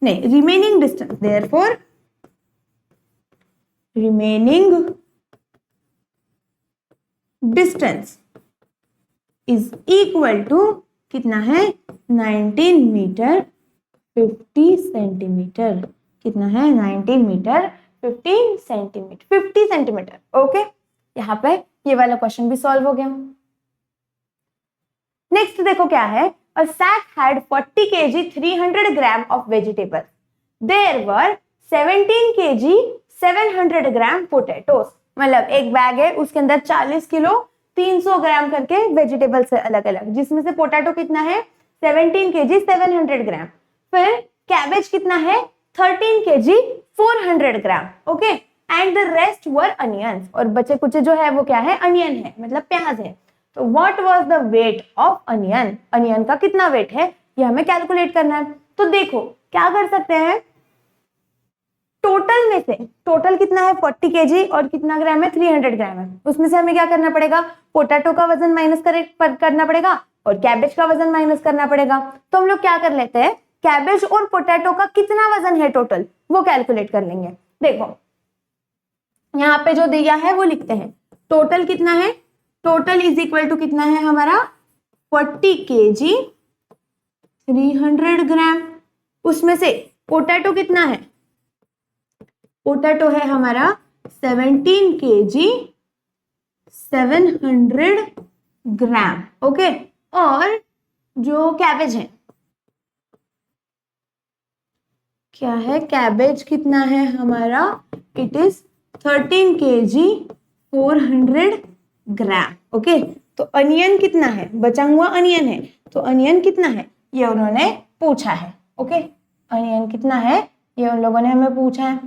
S1: नहीं remaining distance, therefore remaining distance is equal to कितना है 19 मीटर 50 सेंटीमीटर, कितना है 19 मीटर 50 सेंटीमीटर 50 सेंटीमीटर। ओके, यहाँ पे ये वाला क्वेश्चन भी सॉल्व हो गया। नेक्स्ट देखो क्या है, a sack had 40 kg 300 gram of vegetables, there were 17 kg 700 gram potatoes। मतलब एक बैग है उसके अंदर 40 किलो 300 ग्राम करके वेजिटेबल्स है अलग अलग, जिसमें से पोटैटो कितना है 17 kg 700 ग्राम, फिर कैबेज कितना है 13 kg 400 gram. Okay, and the rest were onions, और बचे कुचे जो है वो क्या है अनियन है, मतलब प्याज है। तो what was the wait of onion, onion का कितना वेट है ये हमें कैलकुलेट करना है। तो देखो क्या कर सकते हैं, टोटल में से टोटल कितना है 40 kg और कितना ग्राम है 300 ग्राम है, उसमें से हमें क्या करना पड़ेगा पोटैटो का वजन माइनस करना पड़ेगा और कैबेज का वजन माइनस करना पड़ेगा। तो हम लोग क्या कर लेते हैं, कैबेज और पोटैटो का कितना वजन है टोटल वो कैलकुलेट कर लेंगे। देखो यहाँ पे जो दिया है वो लिखते हैं, टोटल कितना है, टोटल इज इक्वल टू कितना है हमारा 40 kg 300 ग्राम, उसमें से पोटैटो कितना है, पोटैटो है हमारा 17 kg 700 ग्राम। ओके, और जो कैबेज है क्या है, कैबेज कितना है हमारा, it is 13 kg 400 gram. Okay, तो अनियन कितना है, बचा हुआ अनियन है, तो अनियन कितना है ये उन्होंने पूछा है। ओके, अनियन कितना है ये उन लोगों ने हमें पूछा है,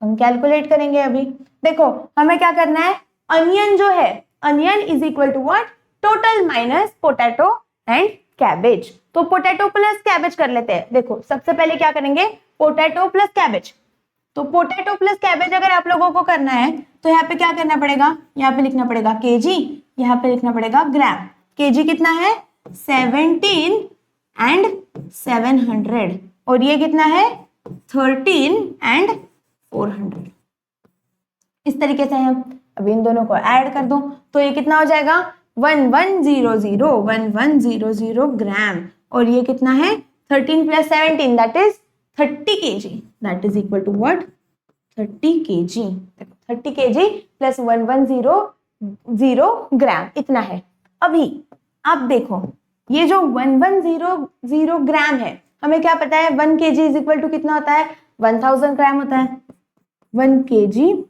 S1: हम कैलकुलेट करेंगे अभी। देखो हमें क्या करना है, अनियन जो है onion is equal to what, total minus potato and cabbage. तो पोटैटो प्लस कैबेज कर लेते हैं। देखो सबसे पहले क्या करेंगे, पोटैटो प्लस कैबेज। तो पोटैटो प्लस कैबेज अगर आप लोगों को करना है तो यहाँ पे क्या करना पड़ेगा, यहाँ पे लिखना पड़ेगा केजी, यहाँ पे लिखना पड़ेगा ग्राम। केजी कितना है 17 एंड 700 और ये कितना है 13 एंड 400। इस तरीके से हम अभी इन दोनों को ऐड कर दो तो ये कितना हो जाएगा 1100 ग्राम, और ये कितना है 13 plus 17 that is 30 kg, that is equal to what 30 kg। 30 kg plus 1100 gram इतना है। अभी आप देखो ये जो 1100 ग्राम है, हमें क्या पता है 1 kg इज इक्वल टू कितना होता है 1000 ग्राम होता है। 1 kg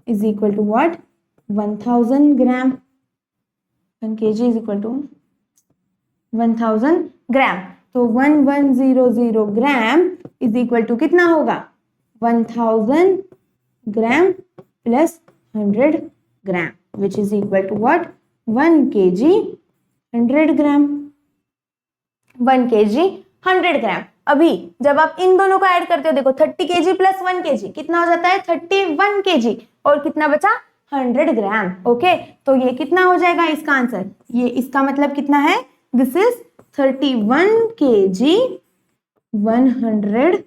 S1: is equal to what 1000 gram. 1 kg is equal to 1000 gram, तो 1100 ग्राम इज इक्वल टू कितना होगा 1000 gram plus 100 gram which is equal to what 1 kg 100 gram. 1 kg 100 gram. अभी जब आप इन दोनों को ऐड करते हो देखो 30 kg प्लस 1 kg कितना हो जाता है 31 kg और कितना बचा 100 ग्राम। ओके, तो ये कितना हो जाएगा इसका आंसर, ये इसका मतलब कितना है, this is 31 kg 100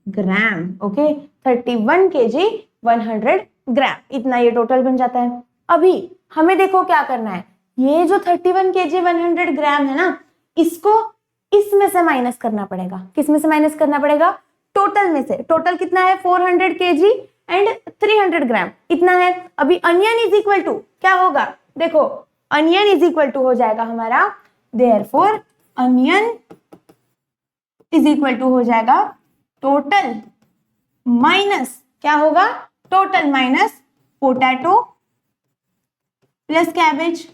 S1: gram. Okay, 31 kg 100 ग्राम, इतना ये टोटल बन जाता है। अभी हमें देखो क्या करना है, ये जो 31 kg 100 ग्राम है ना, इसको इसमें से माइनस करना पड़ेगा। किस में से माइनस करना पड़ेगा, टोटल में से। टोटल कितना है 400 kg एंड 300 ग्राम इतना है। अभी अनियन इज इक्वल टू क्या होगा, देखो अनियन इज इक्वल टू हो जाएगा हमारा, therefore onion is equal to हो जाएगा टोटल माइनस क्या होगा, total minus potato plus cabbage,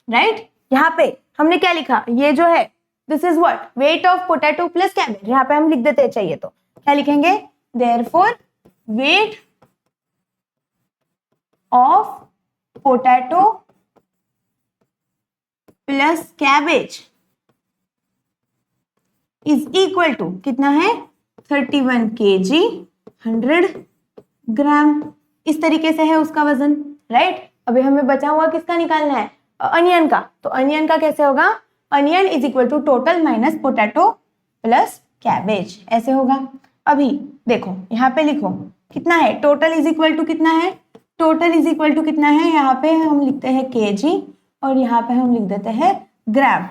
S1: right. यहाँ पे हमने क्या लिखा, ये जो है this is what, weight of potato plus cabbage. यहाँ पे हम लिख देते हैं, चाहिए तो क्या लिखेंगे, therefore weight of potato plus cabbage is equal to कितना है, 31 kg 100 ग्राम। इस तरीके से है उसका वजन, राइट। अभी हमें बचा हुआ किसका निकालना है, अनियन का। तो अनियन का कैसे होगा, onion is equal to total minus potato plus cabbage, ऐसे होगा। अभी देखो यहाँ पे लिखो कितना है, टोटल इज इक्वल टू कितना है, टोटल इज इक्वल टू कितना है, यहाँ पे हम लिखते हैं kg और यहाँ पे हम लिख देते हैं ग्राम।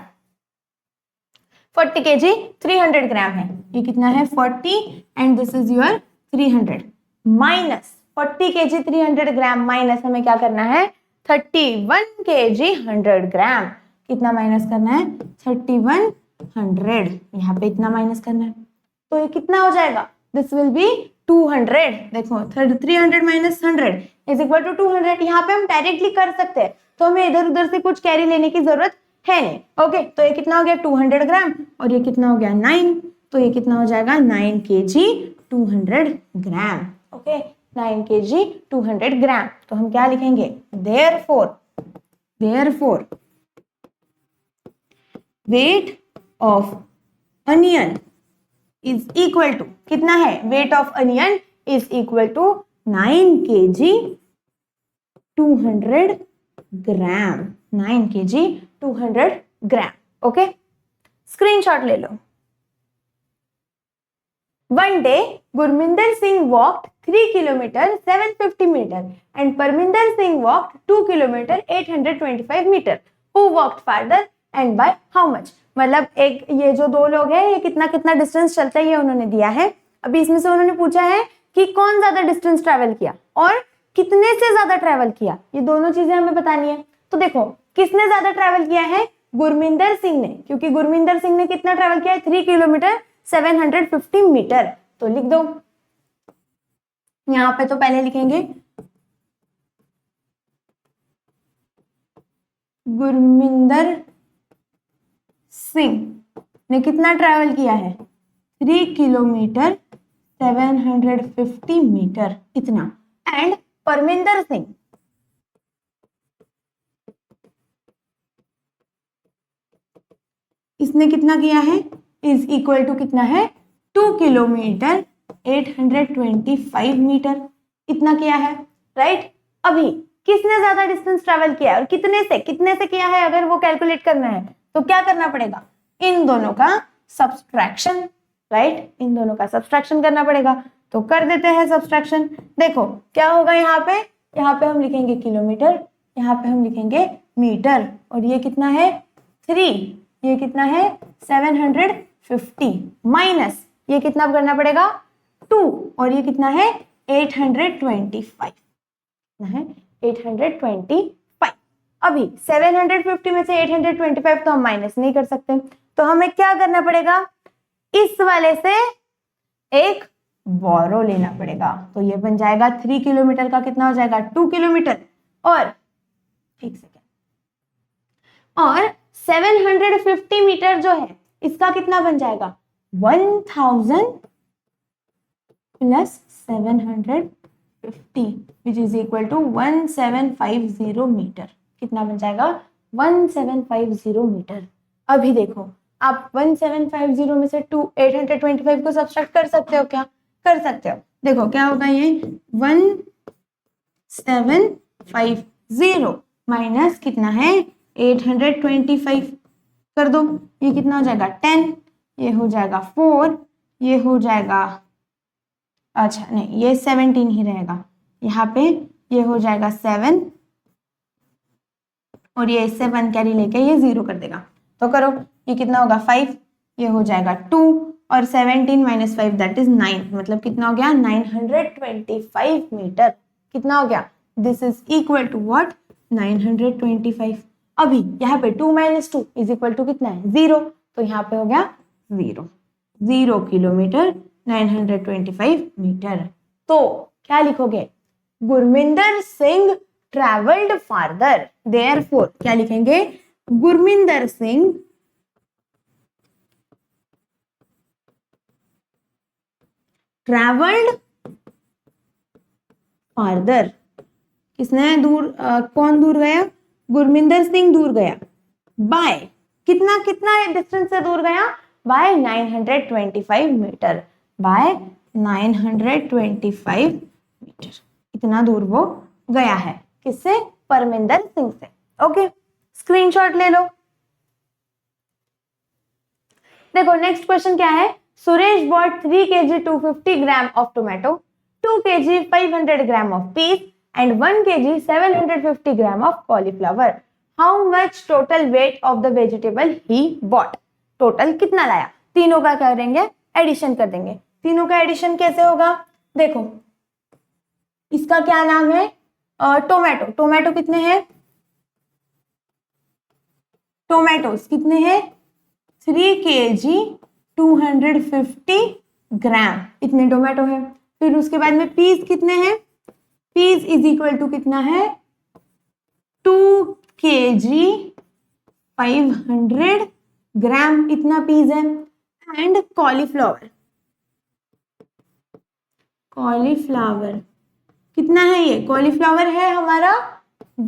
S1: 40 kg 300 ग्राम है, ये कितना है 40 and this is your 300 minus 40 kg 300 gram minus हमें क्या करना है, 31 kg 100 ग्राम। कितना माइनस करना है, 3100, यहाँ पे इतना माइनस करना है, तो ये कितना हो जाएगा, दिस विल बी 200। देखो 300 माइनस 100 इज इक्वल टू 200। यहाँ पे हम डायरेक्टली कर सकते हैं, तो हमें इधर उधर से कुछ कैरी लेने की जरूरत है नहीं। ओके, तो ये कितना हो गया 200 ग्राम और ये कितना हो गया 9, तो ये कितना हो जाएगा 9 kg 200 gram. Okay, 9 kg 200 gram. तो हम क्या लिखेंगे, therefore weight of onion is equal to कितना है, weight of onion is equal to 9 kg 200 gram, 9 kg 200 gram. Okay, screenshot ले लो। One day, Gurminder Singh walked 3 kilometer 750 meter and Parminder Singh walked 2 kilometer 825 meter. Who walked farther and by how much? मतलब एक ये जो दो लोग हैं ये कितना कितना डिस्टेंस चलता है ये उन्होंने दिया है। अभी इसमें से उन्होंने पूछा है कि कौन ज्यादा डिस्टेंस ट्रैवल किया और कितने से ज्यादा ट्रैवल किया, ये दोनों चीजें हमें बतानी है। तो देखो किसने ज्यादा ट्रैवल किया है, गुरमिंदर सिंह ने, क्योंकि गुरमिंदर सिंह ने कितना ट्रैवल किया है, 3 किलोमीटर 750 मीटर। तो लिख दो यहां पे, तो पहले लिखेंगे गुरमिंदर सिंह ने कितना ट्रैवल किया है, 3 किलोमीटर 750 मीटर, इतना। एंड परमिंदर सिंह इसने कितना किया है, इज इक्वल टू कितना है 2 किलोमीटर 825 मीटर, इतना किया है, राइट। अभी किसने ज्यादा डिस्टेंस ट्रैवल किया है और कितने से किया है, अगर वो कैलकुलेट करना है तो क्या करना पड़ेगा, इन दोनों का सब्सट्रैक्शन, राइट, इन दोनों का सब्सट्रैक्शन करना पड़ेगा। तो कर देते हैं सब्सट्रैक्शन। देखो क्या होगा, यहाँ पे हम लिखेंगे किलोमीटर, यहाँ पे हम लिखेंगे मीटर, और ये कितना है 3, ये कितना है 750 माइनस ये कितना करना पड़ेगा 2, और ये कितना है 825 है 825। अभी 750 में से 825 तो हम माइनस नहीं कर सकते, तो हमें क्या करना पड़ेगा, इस वाले से एक बोरो लेना पड़ेगा। तो ये बन जाएगा 3 किलोमीटर का कितना हो जाएगा 2 किलोमीटर, और ठीक से और 750 मीटर जो है इसका कितना बन जाएगा 1000 plus 750 which is equal to 1750 metre. कितना बन जाएगा 1750 मीटर। अभी देखो आप 1750 में से 825 को सब्सट्रैक्ट कर सकते हो क्या, कर सकते हो। देखो क्या होगा, ये 1750 माइनस कितना है 825 कर दो, ये कितना हो जाएगा 10, ये हो जाएगा 4, ये हो जाएगा, अच्छा नहीं ये 17 ही रहेगा, यहाँ पे ये हो जाएगा 7 और ये इससे 1 कैरी लेके ये 0 कर देगा। तो करो ये कितना होगा 5, ये हो जाएगा 2 और 17 माइनस 5 दैट इज 9, मतलब कितना हो गया 925 मीटर। कितना हो गया, this is equal to what 925। अभी यहाँ पे 2 माइनस 2 इज इक्वल टू कितना है 0, तो यहाँ पे हो गया 0 किलोमीटर 925 मीटर। तो क्या लिखोगे Gurminder Singh travelled farther, therefore क्या लिखेंगे, गुरमिंदर सिंह ट्रेवल्ड फार्दर, किसने दूर कौन दूर गया, गुरमिंदर सिंह दूर गया, बाय कितना कितना डिस्टेंस से दूर गया, बाय 925 मीटर, बाय 925 मीटर, इतना दूर वो गया है, किससे, परमिंदर सिंह से। ओके, स्क्रीनशॉट ले लो। देखो नेक्स्ट क्वेश्चन क्या है, Suresh bought 3 kg 250 gram of tomato, 2 kg 500 gram of peas and 1 kg 750 gram of cauliflower, how much total weight of the vegetable he bought, total कितना लाया, तीनों का क्या करेंगे, एडिशन कर देंगे। तीनों का एडिशन कैसे होगा, देखो इसका क्या नाम है, टोमेटो, टोमेटो कितने हैं, टोमेटोस कितने हैं, 3 kg 250 ग्राम, इतने टोमेटो है। फिर उसके बाद में पीस कितने हैं, पीस इज इक्वल टू कितना है, 2 kg 500 ग्राम, इतना पीस है। एंड कॉलीफ्लावर, कॉलीफ्लावर कितना है, ये कॉलीफ्लावर है हमारा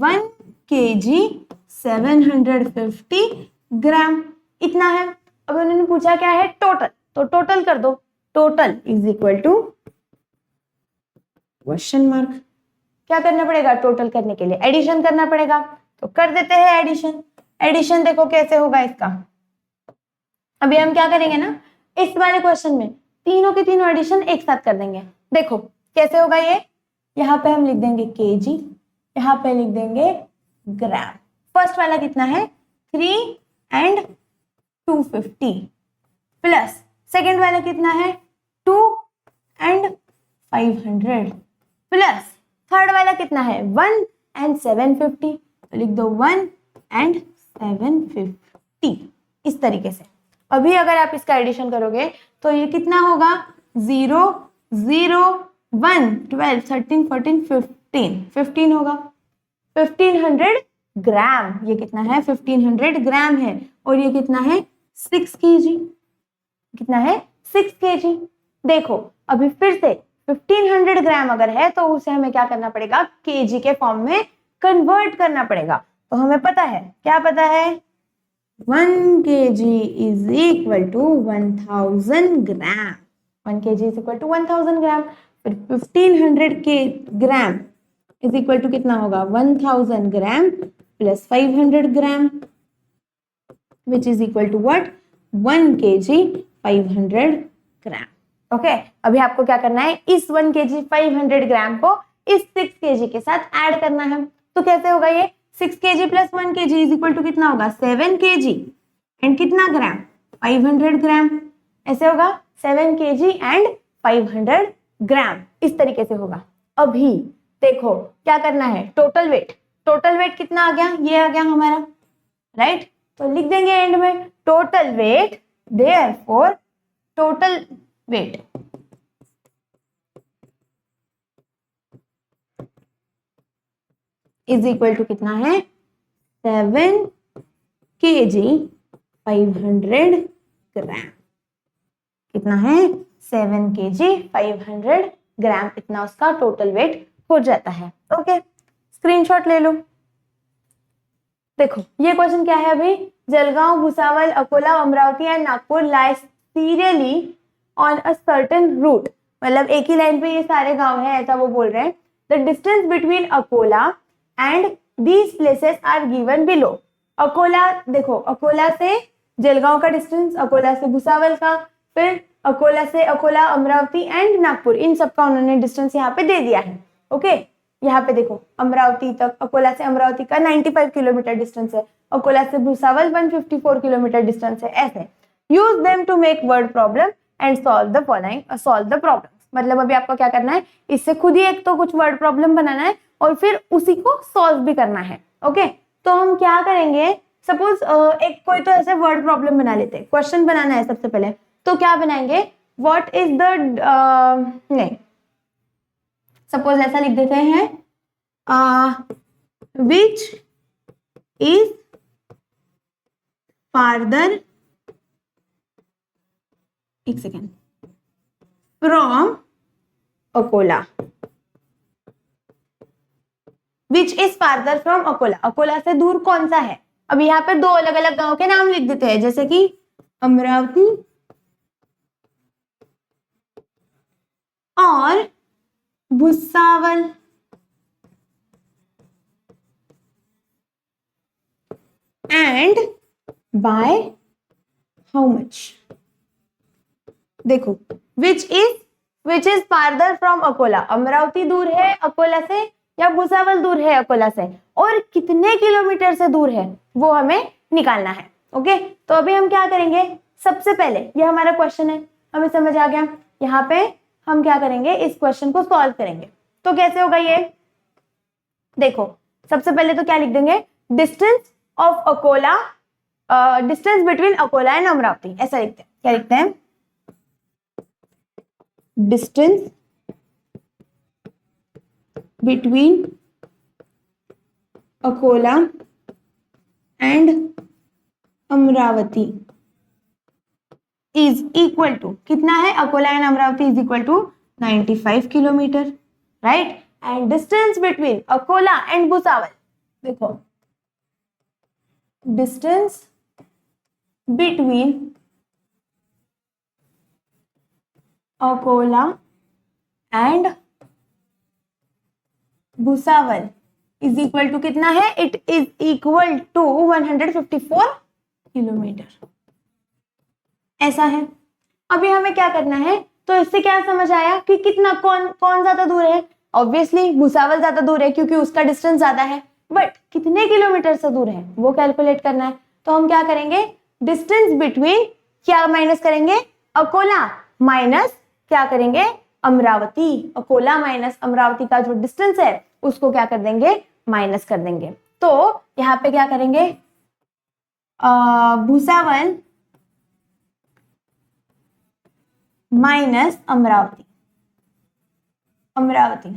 S1: 1 kg 750 ग्राम, इतना है। अब उन्होंने पूछा क्या है, टोटल, तो टोटल कर दो, total is equal to question mark, क्या करना पड़ेगा, टोटल करने के लिए एडिशन करना पड़ेगा, तो कर देते हैं एडिशन। एडिशन देखो कैसे होगा इसका, अभी हम क्या करेंगे ना, इस वाले क्वेश्चन में तीनों के तीनों एडिशन एक साथ कर देंगे। देखो कैसे होगा ये, यहाँ पे हम लिख देंगे केजी, यहाँ पे लिख देंगे ग्राम। फर्स्ट वाला कितना है, 3 and 250 प्लस सेकेंड वाला कितना है, 2 and 500 प्लस थर्ड वाला कितना है, 1 and 750, तो लिख दो 1 and 750, इस तरीके से। अभी अगर आप इसका एडिशन करोगे तो ये कितना होगा, 0 0 1 12 13 14 15 15 होगा, 1500 ग्राम, ये कितना है, 1500 ग्राम है, और ये कितना है, 6 kg, कितना है, 6 kg। देखो अभी फिर से 1500 ग्राम अगर है तो उसे हमें क्या करना पड़ेगा, केजी के फॉर्म में कन्वर्ट करना पड़ेगा। तो हमें पता है, क्या पता है, 1 kg is equal to 1000 gram, 1 kg is equal to 1000 gram. फिर 1500 के ग्राम इज इक्वल टू कितना होगा, 1000 gram plus 500 gram which is equal to what, 1 kg 500 gram. Okay, अभी आपको क्या करना है, इस 1 kg 500 ग्राम को इस 6 kg के साथ ऐड करना है। तो कैसे होगा ये, 6 kg plus 1 kg is equal to कितना होगा, 7 kg एंड कितना ग्राम, 500 ग्राम, ऐसे होगा 7 kg एंड 500 ग्राम, इस तरीके से होगा। अभी देखो क्या करना है, टोटल वेट, टोटल वेट कितना आ गया, ये आ गया हमारा, राइट। तो लिख देंगे एंड में total weight, therefore total weight is equal to कितना है, 7 kg 500 ग्राम, कितना है, 7 kg 500 ग्राम, इतना उसका टोटल वेट हो जाता है। ओके, स्क्रीनशॉट ले लो। देखो ये क्वेश्चन क्या है, अभी Jalgaon, Bhusawal, Akola, Amravati and Nagpur lie serially on a certain route, मतलब एक ही लाइन पे ये सारे गांव हैं, ऐसा वो बोल रहे हैं। The distance between Akola and these places are given below. Akola, देखो अकोला से जलगांव का डिस्टेंस, अकोला से भुसावल का, फिर अकोला से अकोला, अमरावती एंड नागपुर, इन सबका उन्होंने डिस्टेंस यहाँ पे दे दिया है। ओके, यहाँ पे देखो अमरावती तक, अकोला से अमरावती का 95 किलोमीटर डिस्टेंस है, अकोला से भुसावल 154 किलोमीटर डिस्टेंस है, ऐसे। Use them to make word problem and solve the following, solve the problem, मतलब अभी आपको क्या करना है, इससे खुद ही एक तो कुछ वर्ड प्रॉब्लम बनाना है और फिर उसी को सॉल्व भी करना है। ओके, तो हम क्या करेंगे, सपोज एक कोई तो ऐसे वर्ड प्रॉब्लम बना लेते हैं, क्वेश्चन बनाना है सबसे पहले, तो क्या बनाएंगे, व्हाट इज द नहीं, सपोज ऐसा लिख देते हैं विच इज फार्दर, एक second, from Akola, which is farther from Akola, Akola से दूर कौन सा है। अब यहाँ पे दो अलग अलग गांव के नाम लिख देते हैं, जैसे कि अमरावती और Bhusawal. And by how much, देखो which is farther from Akola, Amravati दूर है अकोला से या भुसावल दूर है अकोला से, और कितने किलोमीटर से दूर है वो हमें निकालना है। ओके, तो अभी हम क्या करेंगे, सबसे पहले ये हमारा क्वेश्चन है, हमें समझ आ गया। यहाँ पे हम क्या करेंगे, इस क्वेश्चन को सॉल्व करेंगे। तो कैसे होगा ये, देखो सबसे पहले तो क्या लिख देंगे, distance of Akola, distance between Akola and Amravati, ऐसा लिखते हैं। क्या लिखते हैं, distance between Akola and Amravati is equal to, कितना है, Akola and Amravati is equal to 95 kilometre, right. And distance between Akola and Bhusawal, देखो distance between Akola and Bhusawal is equal to कितना है, it is equal to 154 kilometre, ऐसा है। अभी हमें क्या करना है, तो इससे क्या समझ आया कि कितना कौन ज्यादा दूर है, ऑब्वियसली भुसावल ज्यादा दूर है क्योंकि उसका डिस्टेंस ज्यादा है, बट कितने किलोमीटर से दूर है वो कैलकुलेट करना है। तो हम क्या करेंगे, डिस्टेंस बिटवीन, क्या माइनस करेंगे, अकोला माइनस क्या करेंगे, अमरावती, अकोला माइनस अमरावती का जो डिस्टेंस है उसको क्या कर देंगे, माइनस कर देंगे। तो यहाँ पे क्या करेंगे, Bhusawal minus Amravati, Amravati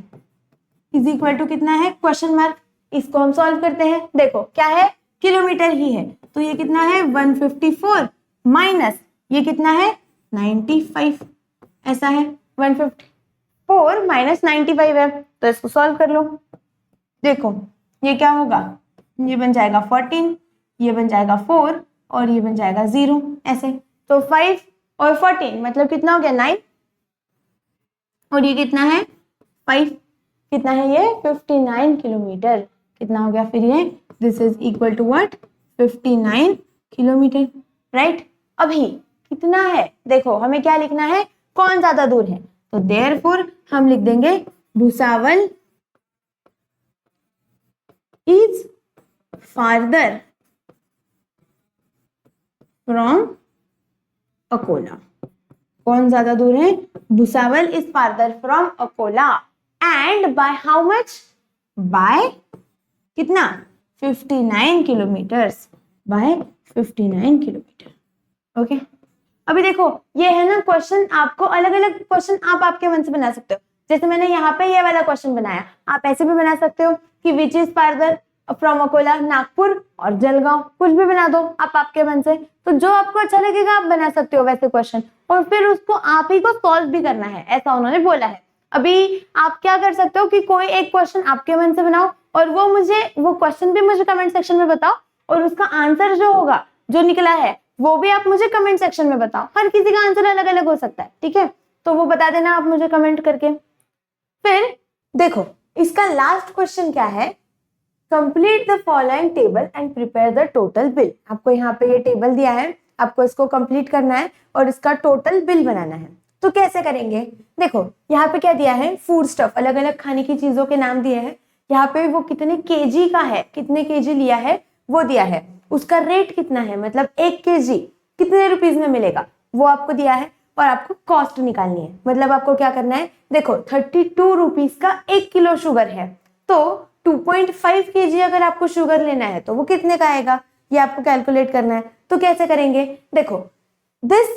S1: is equal to कितना है, क्वेश्चन मार्क। इसको हम सॉल्व करते हैं, देखो क्या है, किलोमीटर ही है, तो ये कितना है 154 माइनस ये कितना है 95, ऐसा है 154 माइनस 95 है, तो इसको सॉल्व कर लो। देखो ये क्या होगा, ये बन जाएगा 14, ये बन जाएगा 4 और ये बन जाएगा 0, ऐसे। तो 5 और 14 मतलब कितना हो गया 9, और ये कितना है 5, कितना है ये 59 किलोमीटर, कितना हो गया फिर ये, this is equal to what, 59 kilometre, right. अभी कितना है, देखो हमें क्या लिखना है, कौन ज्यादा दूर है, तो देयरफॉर हम लिख देंगे Bhusawal is farther from Akola, कौन ज्यादा दूर है, Bhusawal is farther from Akola, and by how much, by कितना 59 किलोमीटर्स, बाय 59 किलोमीटर। ओके, अभी देखो ये है ना क्वेश्चन, आपको अलग अलग क्वेश्चन आप आपके मन से बना सकते हो। जैसे मैंने यहाँ पे ये वाला क्वेश्चन बनाया, आप ऐसे भी बना सकते हो कि विच is farther from Akola, Nagpur और जलगांव, कुछ भी बना दो आप आपके मन से। तो जो आपको अच्छा लगेगा आप बना सकते हो वैसे क्वेश्चन, और फिर उसको आप ही को सॉल्व भी करना है, ऐसा उन्होंने बोला है। अभी आप क्या कर सकते हो कि कोई एक क्वेश्चन आपके मन से बनाओ और वो क्वेश्चन भी मुझे कमेंट सेक्शन में बताओ, और उसका आंसर जो होगा, जो निकला है वो भी आप मुझे कमेंट सेक्शन में बताओ। हर किसी का आंसर अलग अलग हो सकता है, ठीक है, तो वो बता देना आप मुझे कमेंट करके। फिर देखो इसका लास्ट क्वेश्चन क्या है, complete the following table and prepare the total bill. आपको यहाँ पे ये टेबल दिया है, आपको इसको कंप्लीट करना है और इसका टोटल बिल बनाना है। तो कैसे करेंगे, देखो यहाँ पे क्या दिया है, फूड स्टफ, अलग अलग खाने की चीजों के नाम दिए हैं। यहाँ पे वो कितने केजी का है, कितने केजी लिया है वो दिया है, उसका रेट कितना है, मतलब 1 केजी कितने रुपीज में मिलेगा वो आपको दिया है, और आपको कॉस्ट निकालनी है। मतलब आपको क्या करना है, देखो 32 रुपीज का 1 किलो शुगर है, तो 2.5 केजी अगर आपको शुगर लेना है तो वो कितने का आएगा, ये आपको कैलकुलेट करना है। तो कैसे करेंगे, देखो this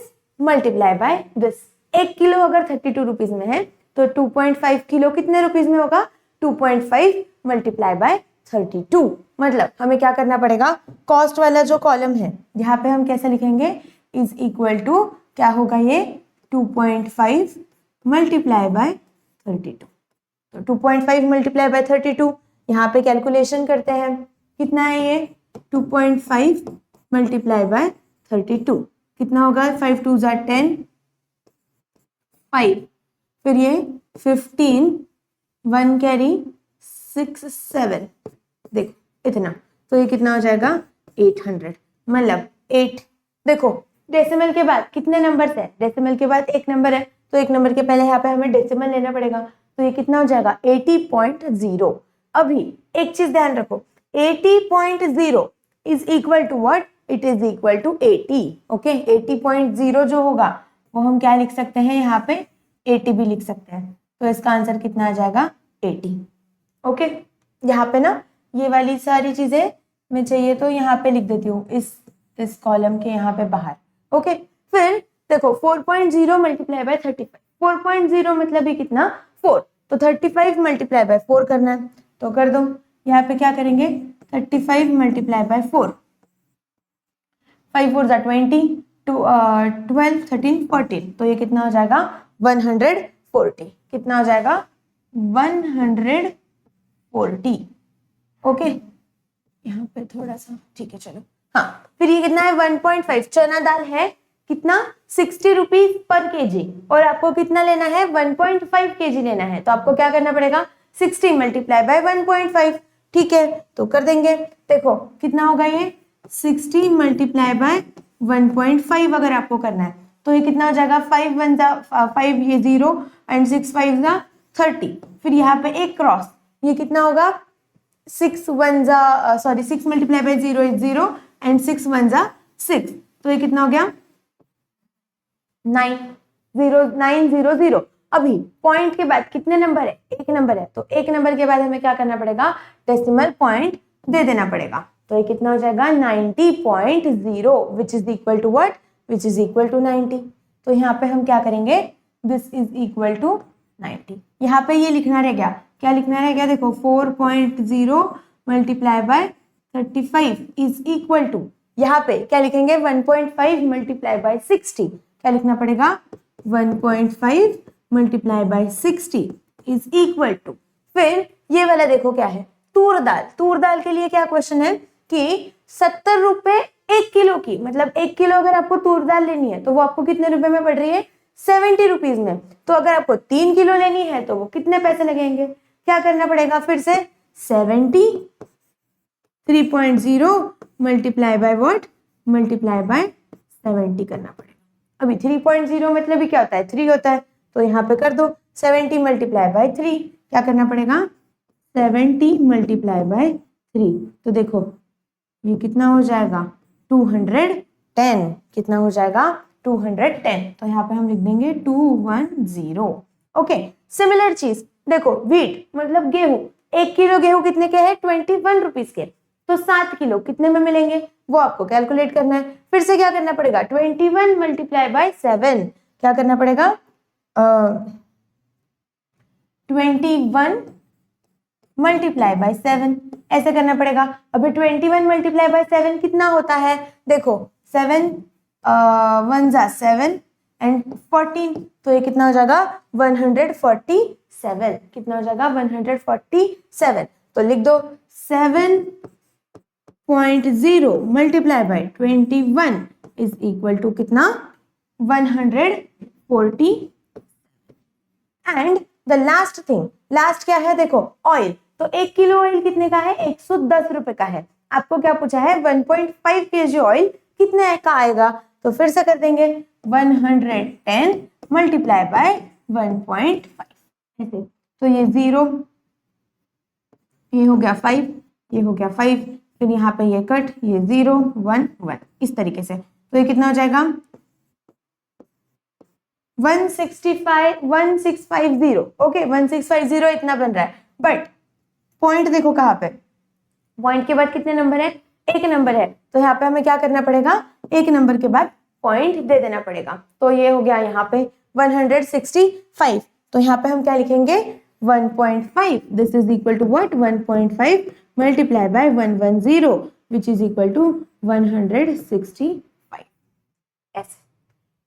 S1: multiply by this, 1 kilo अगर 32 रुपीज में है तो 2.5 किलो कितने रुपीज में होगा? 2.5 मल्टीप्लाई बाय 32। मतलब हमें क्या करना पड़ेगा, कॉस्ट वाला जो कॉलम है यहाँ पे हम कैसे लिखेंगे, इज इक्वल टू क्या होगा ये 2.5 मल्टीप्लाई बाय 32। तो 2.5 मल्टीप्लाई बाय 32 यहाँ पे कैलकुलेशन करते हैं, कितना है ये 2.5 मल्टीप्लाई बाय 32 कितना होगा, 5 2 ज़ा 10, 5 फिर ये 15, 1 कैरी 6 7, देखो इतना, तो ये कितना हो जाएगा 800। मतलब 8, देखो डेसिमल के बाद कितने नंबर है, डेसिमल के बाद एक नंबर है, तो एक नंबर के पहले यहाँ पे हमें डेसिमल लेना पड़ेगा, तो ये कितना हो जाएगा 80.0। अभी एक चीज ध्यान रखो, 80.0 is equal to what, it is equal to 80। Okay 80.0 जो होगा वो हम क्या लिख सकते हैं, यहाँ पे 80 भी लिख सकते हैं, तो इसका आंसर कितना आ जाएगा 80। ओके यहाँ पे ना ये वाली सारी चीजें मैं चाहिए तो यहाँ पे लिख देती हूँ इस कॉलम के यहाँ पे बाहर। ओके फिर देखो 4.0 मल्टीप्लाई बाय 35, 4.0 मतलब ही कितना 4, तो 35 मल्टीप्लाई बाय 4 करना है, तो कर दो। यहाँ पे क्या करेंगे 35 मल्टीप्लाई बाय 4, 5 4 ज़ा 20, 12 13 14, तो ये कितना हो जाएगा 140, कितना हो जाएगा 140। ओके यहाँ पे थोड़ा सा ठीक है चलो, हाँ फिर ये कितना है 1.5, चना दाल है कितना 60 रुपीज पर केजी, और आपको कितना लेना है 1.5 केजी लेना है, तो आपको क्या करना पड़ेगा 60 मल्टीप्लाई बाय 1.5। ठीक है तो कर देंगे, देखो कितना होगा ये 60 मल्टीप्लाई बाय 1.5 अगर आपको करना है, तो ये कितना हो जाएगा 5 1 ज़ा 5, ये 0 एंड 6 5 ज़ा 30, फिर यहाँ पे एक क्रॉस, ये कितना होगा 6 1 ज़ा sorry 6 multiply by 0 is 0 and 6 1 ज़ा 6, तो ये कितना हो गया 900। अभी पॉइंट के बाद कितने नंबर है, एक नंबर है, तो एक नंबर के बाद हमें क्या करना पड़ेगा डेसिमल पॉइंट दे देना पड़ेगा, तो ये कितना हो जाएगा 90.0 which is equal to what, which is equal to 90। तो यहाँ पे हम क्या करेंगे दिस इज इक्वल टू 90, यहाँ पे ये लिखना रह गया, क्या लिखना रह गया देखो 4.0 multiply by 35 is equal to, यहाँ पे क्या लिखेंगे 1.5 मल्टीप्लाई बाय 60, क्या लिखना पड़ेगा 1.5 multiply by 60 is equal to, फिर ये वाला देखो क्या है तूर दाल, तूर दाल के लिए क्या क्वेश्चन है कि 70 रुपए 1 किलो की, मतलब 1 किलो अगर आपको तूर दाल लेनी है तो वो आपको कितने रुपए में पड़ रही है 70 रुपीज में, तो अगर आपको 3 किलो लेनी है तो वो कितने पैसे लगेंगे, क्या करना पड़ेगा फिर से 3.0 multiply by what, multiply by 70 करना पड़ेगा। अभी 3.0 मतलब ही क्या होता है 3 होता है, तो यहाँ पे कर दो 70 मल्टीप्लाई बाय 3, क्या करना पड़ेगा 70 मल्टीप्लाई बाय 3, तो देखो ये कितना हो जाएगा 210, कितना हो जाएगा 210, तो यहाँ पे हम लिख देंगे 210। ओके सिमिलर चीज देखो व्हीट मतलब गेहूं, 1 किलो गेहूं कितने के हैं 21 रुपीज के, तो 7 किलो कितने में मिलेंगे वो आपको कैलकुलेट करना है, फिर से क्या करना पड़ेगा 21 मल्टीप्लाई बाय 7, क्या करना पड़ेगा 21 मल्टीप्लाई बाय 7 ऐसे करना पड़ेगा। अभी 21 मल्टीप्लाई बाय 7 कितना होता है, देखो 7 1 ज़ा 7 एंड 14, तो ये कितना हो जाएगा 147, कितना हो जाएगा 147, तो लिख दो 7.0 multiply by 21 is equal to कितना 140। And the last thing, last क्या है देखो ऑयल, तो 1 किलो ऑयल कितने का है 110 रुपए का है, आपको क्या पूछा है 1.5 kg ऑयल कितने का आएगा, तो फिर से कर देंगे 110 मल्टीप्लाई बाय 1.5 ऐसे, तो ये 0, ये हो गया 5, ये हो गया 5, फिर यहाँ पे ये कट, ये 0 1 1 इस तरीके से, तो ये कितना हो जाएगा 1650। ओके 1650 इतना बन रहा है, बट पॉइंट देखो कहाँ पे, पॉइंट के बाद कितने नंबर है एक नंबर है, तो यहाँ पे हमें क्या करना पड़ेगा एक नंबर के बाद पॉइंट दे देना पड़ेगा, तो ये हो गया यहाँ पे 165, तो यहाँ पे हम क्या लिखेंगे 1.5, this is equal to what 1.5 multiply by 110 which is equal to 165। ऐसे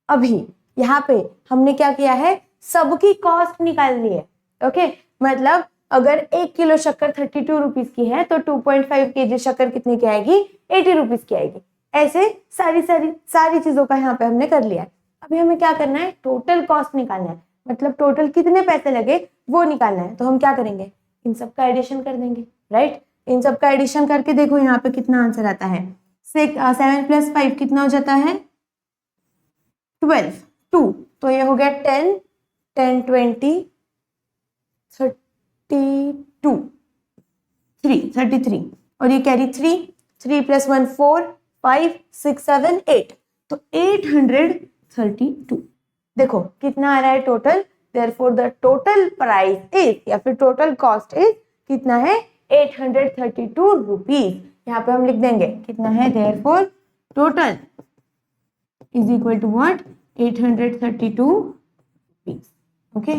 S1: अभी यहाँ पे हमने क्या किया है, सबकी कॉस्ट निकाल ली है। ओके, मतलब अगर 1 किलो शक्कर 32 रुपीज की है तो 2.5 kg शक्कर कितने की आएगी, 80 रुपीज की आएगी। ऐसे सारी चीजों का यहाँ पे हमने कर लिया है। अभी हमें क्या करना है, टोटल कॉस्ट निकालना है, मतलब टोटल कितने पैसे लगे वो निकालना है। तो हम क्या करेंगे, इन सब का एडिशन कर देंगे, राइट। इन सब का एडिशन करके देखो यहाँ पे कितना आंसर आता है। 7 + 5 कितना हो जाता है 12, 2, तो ये हो गया 10, 10, 20, 32, 3, 33, और ये कैरी 3, 3 + 1 4, 5, 6, 7, 8, तो 832। देखो कितना आ रहा है total, therefore the total price is, या फिर टोटल कॉस्ट इज कितना है 832 रुपीज। यहाँ पे हम लिख देंगे कितना है, therefore total is equal to what 832 rupees. Okay,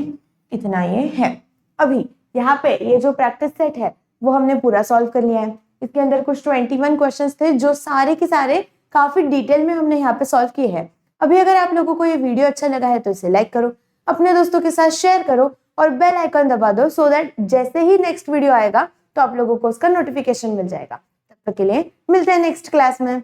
S1: इतना ये है। अभी यहाँ पे ये जो प्रैक्टिस सेट है वो हमने पूरा सॉल्व कर लिया है। इसके अंदर कुछ 21 क्वेश्चंस थे जो सारे के सारे काफी डिटेल में हमने यहाँ पे सॉल्व किए हैं। अभी अगर आप लोगों को ये वीडियो अच्छा लगा है तो इसे लाइक करो, अपने दोस्तों के साथ शेयर करो और बेल आइकन दबा दो, सो दैट जैसे ही नेक्स्ट वीडियो आएगा तो आप लोगों को उसका नोटिफिकेशन मिल जाएगा। तब तक के लिए मिलते हैं नेक्स्ट क्लास में।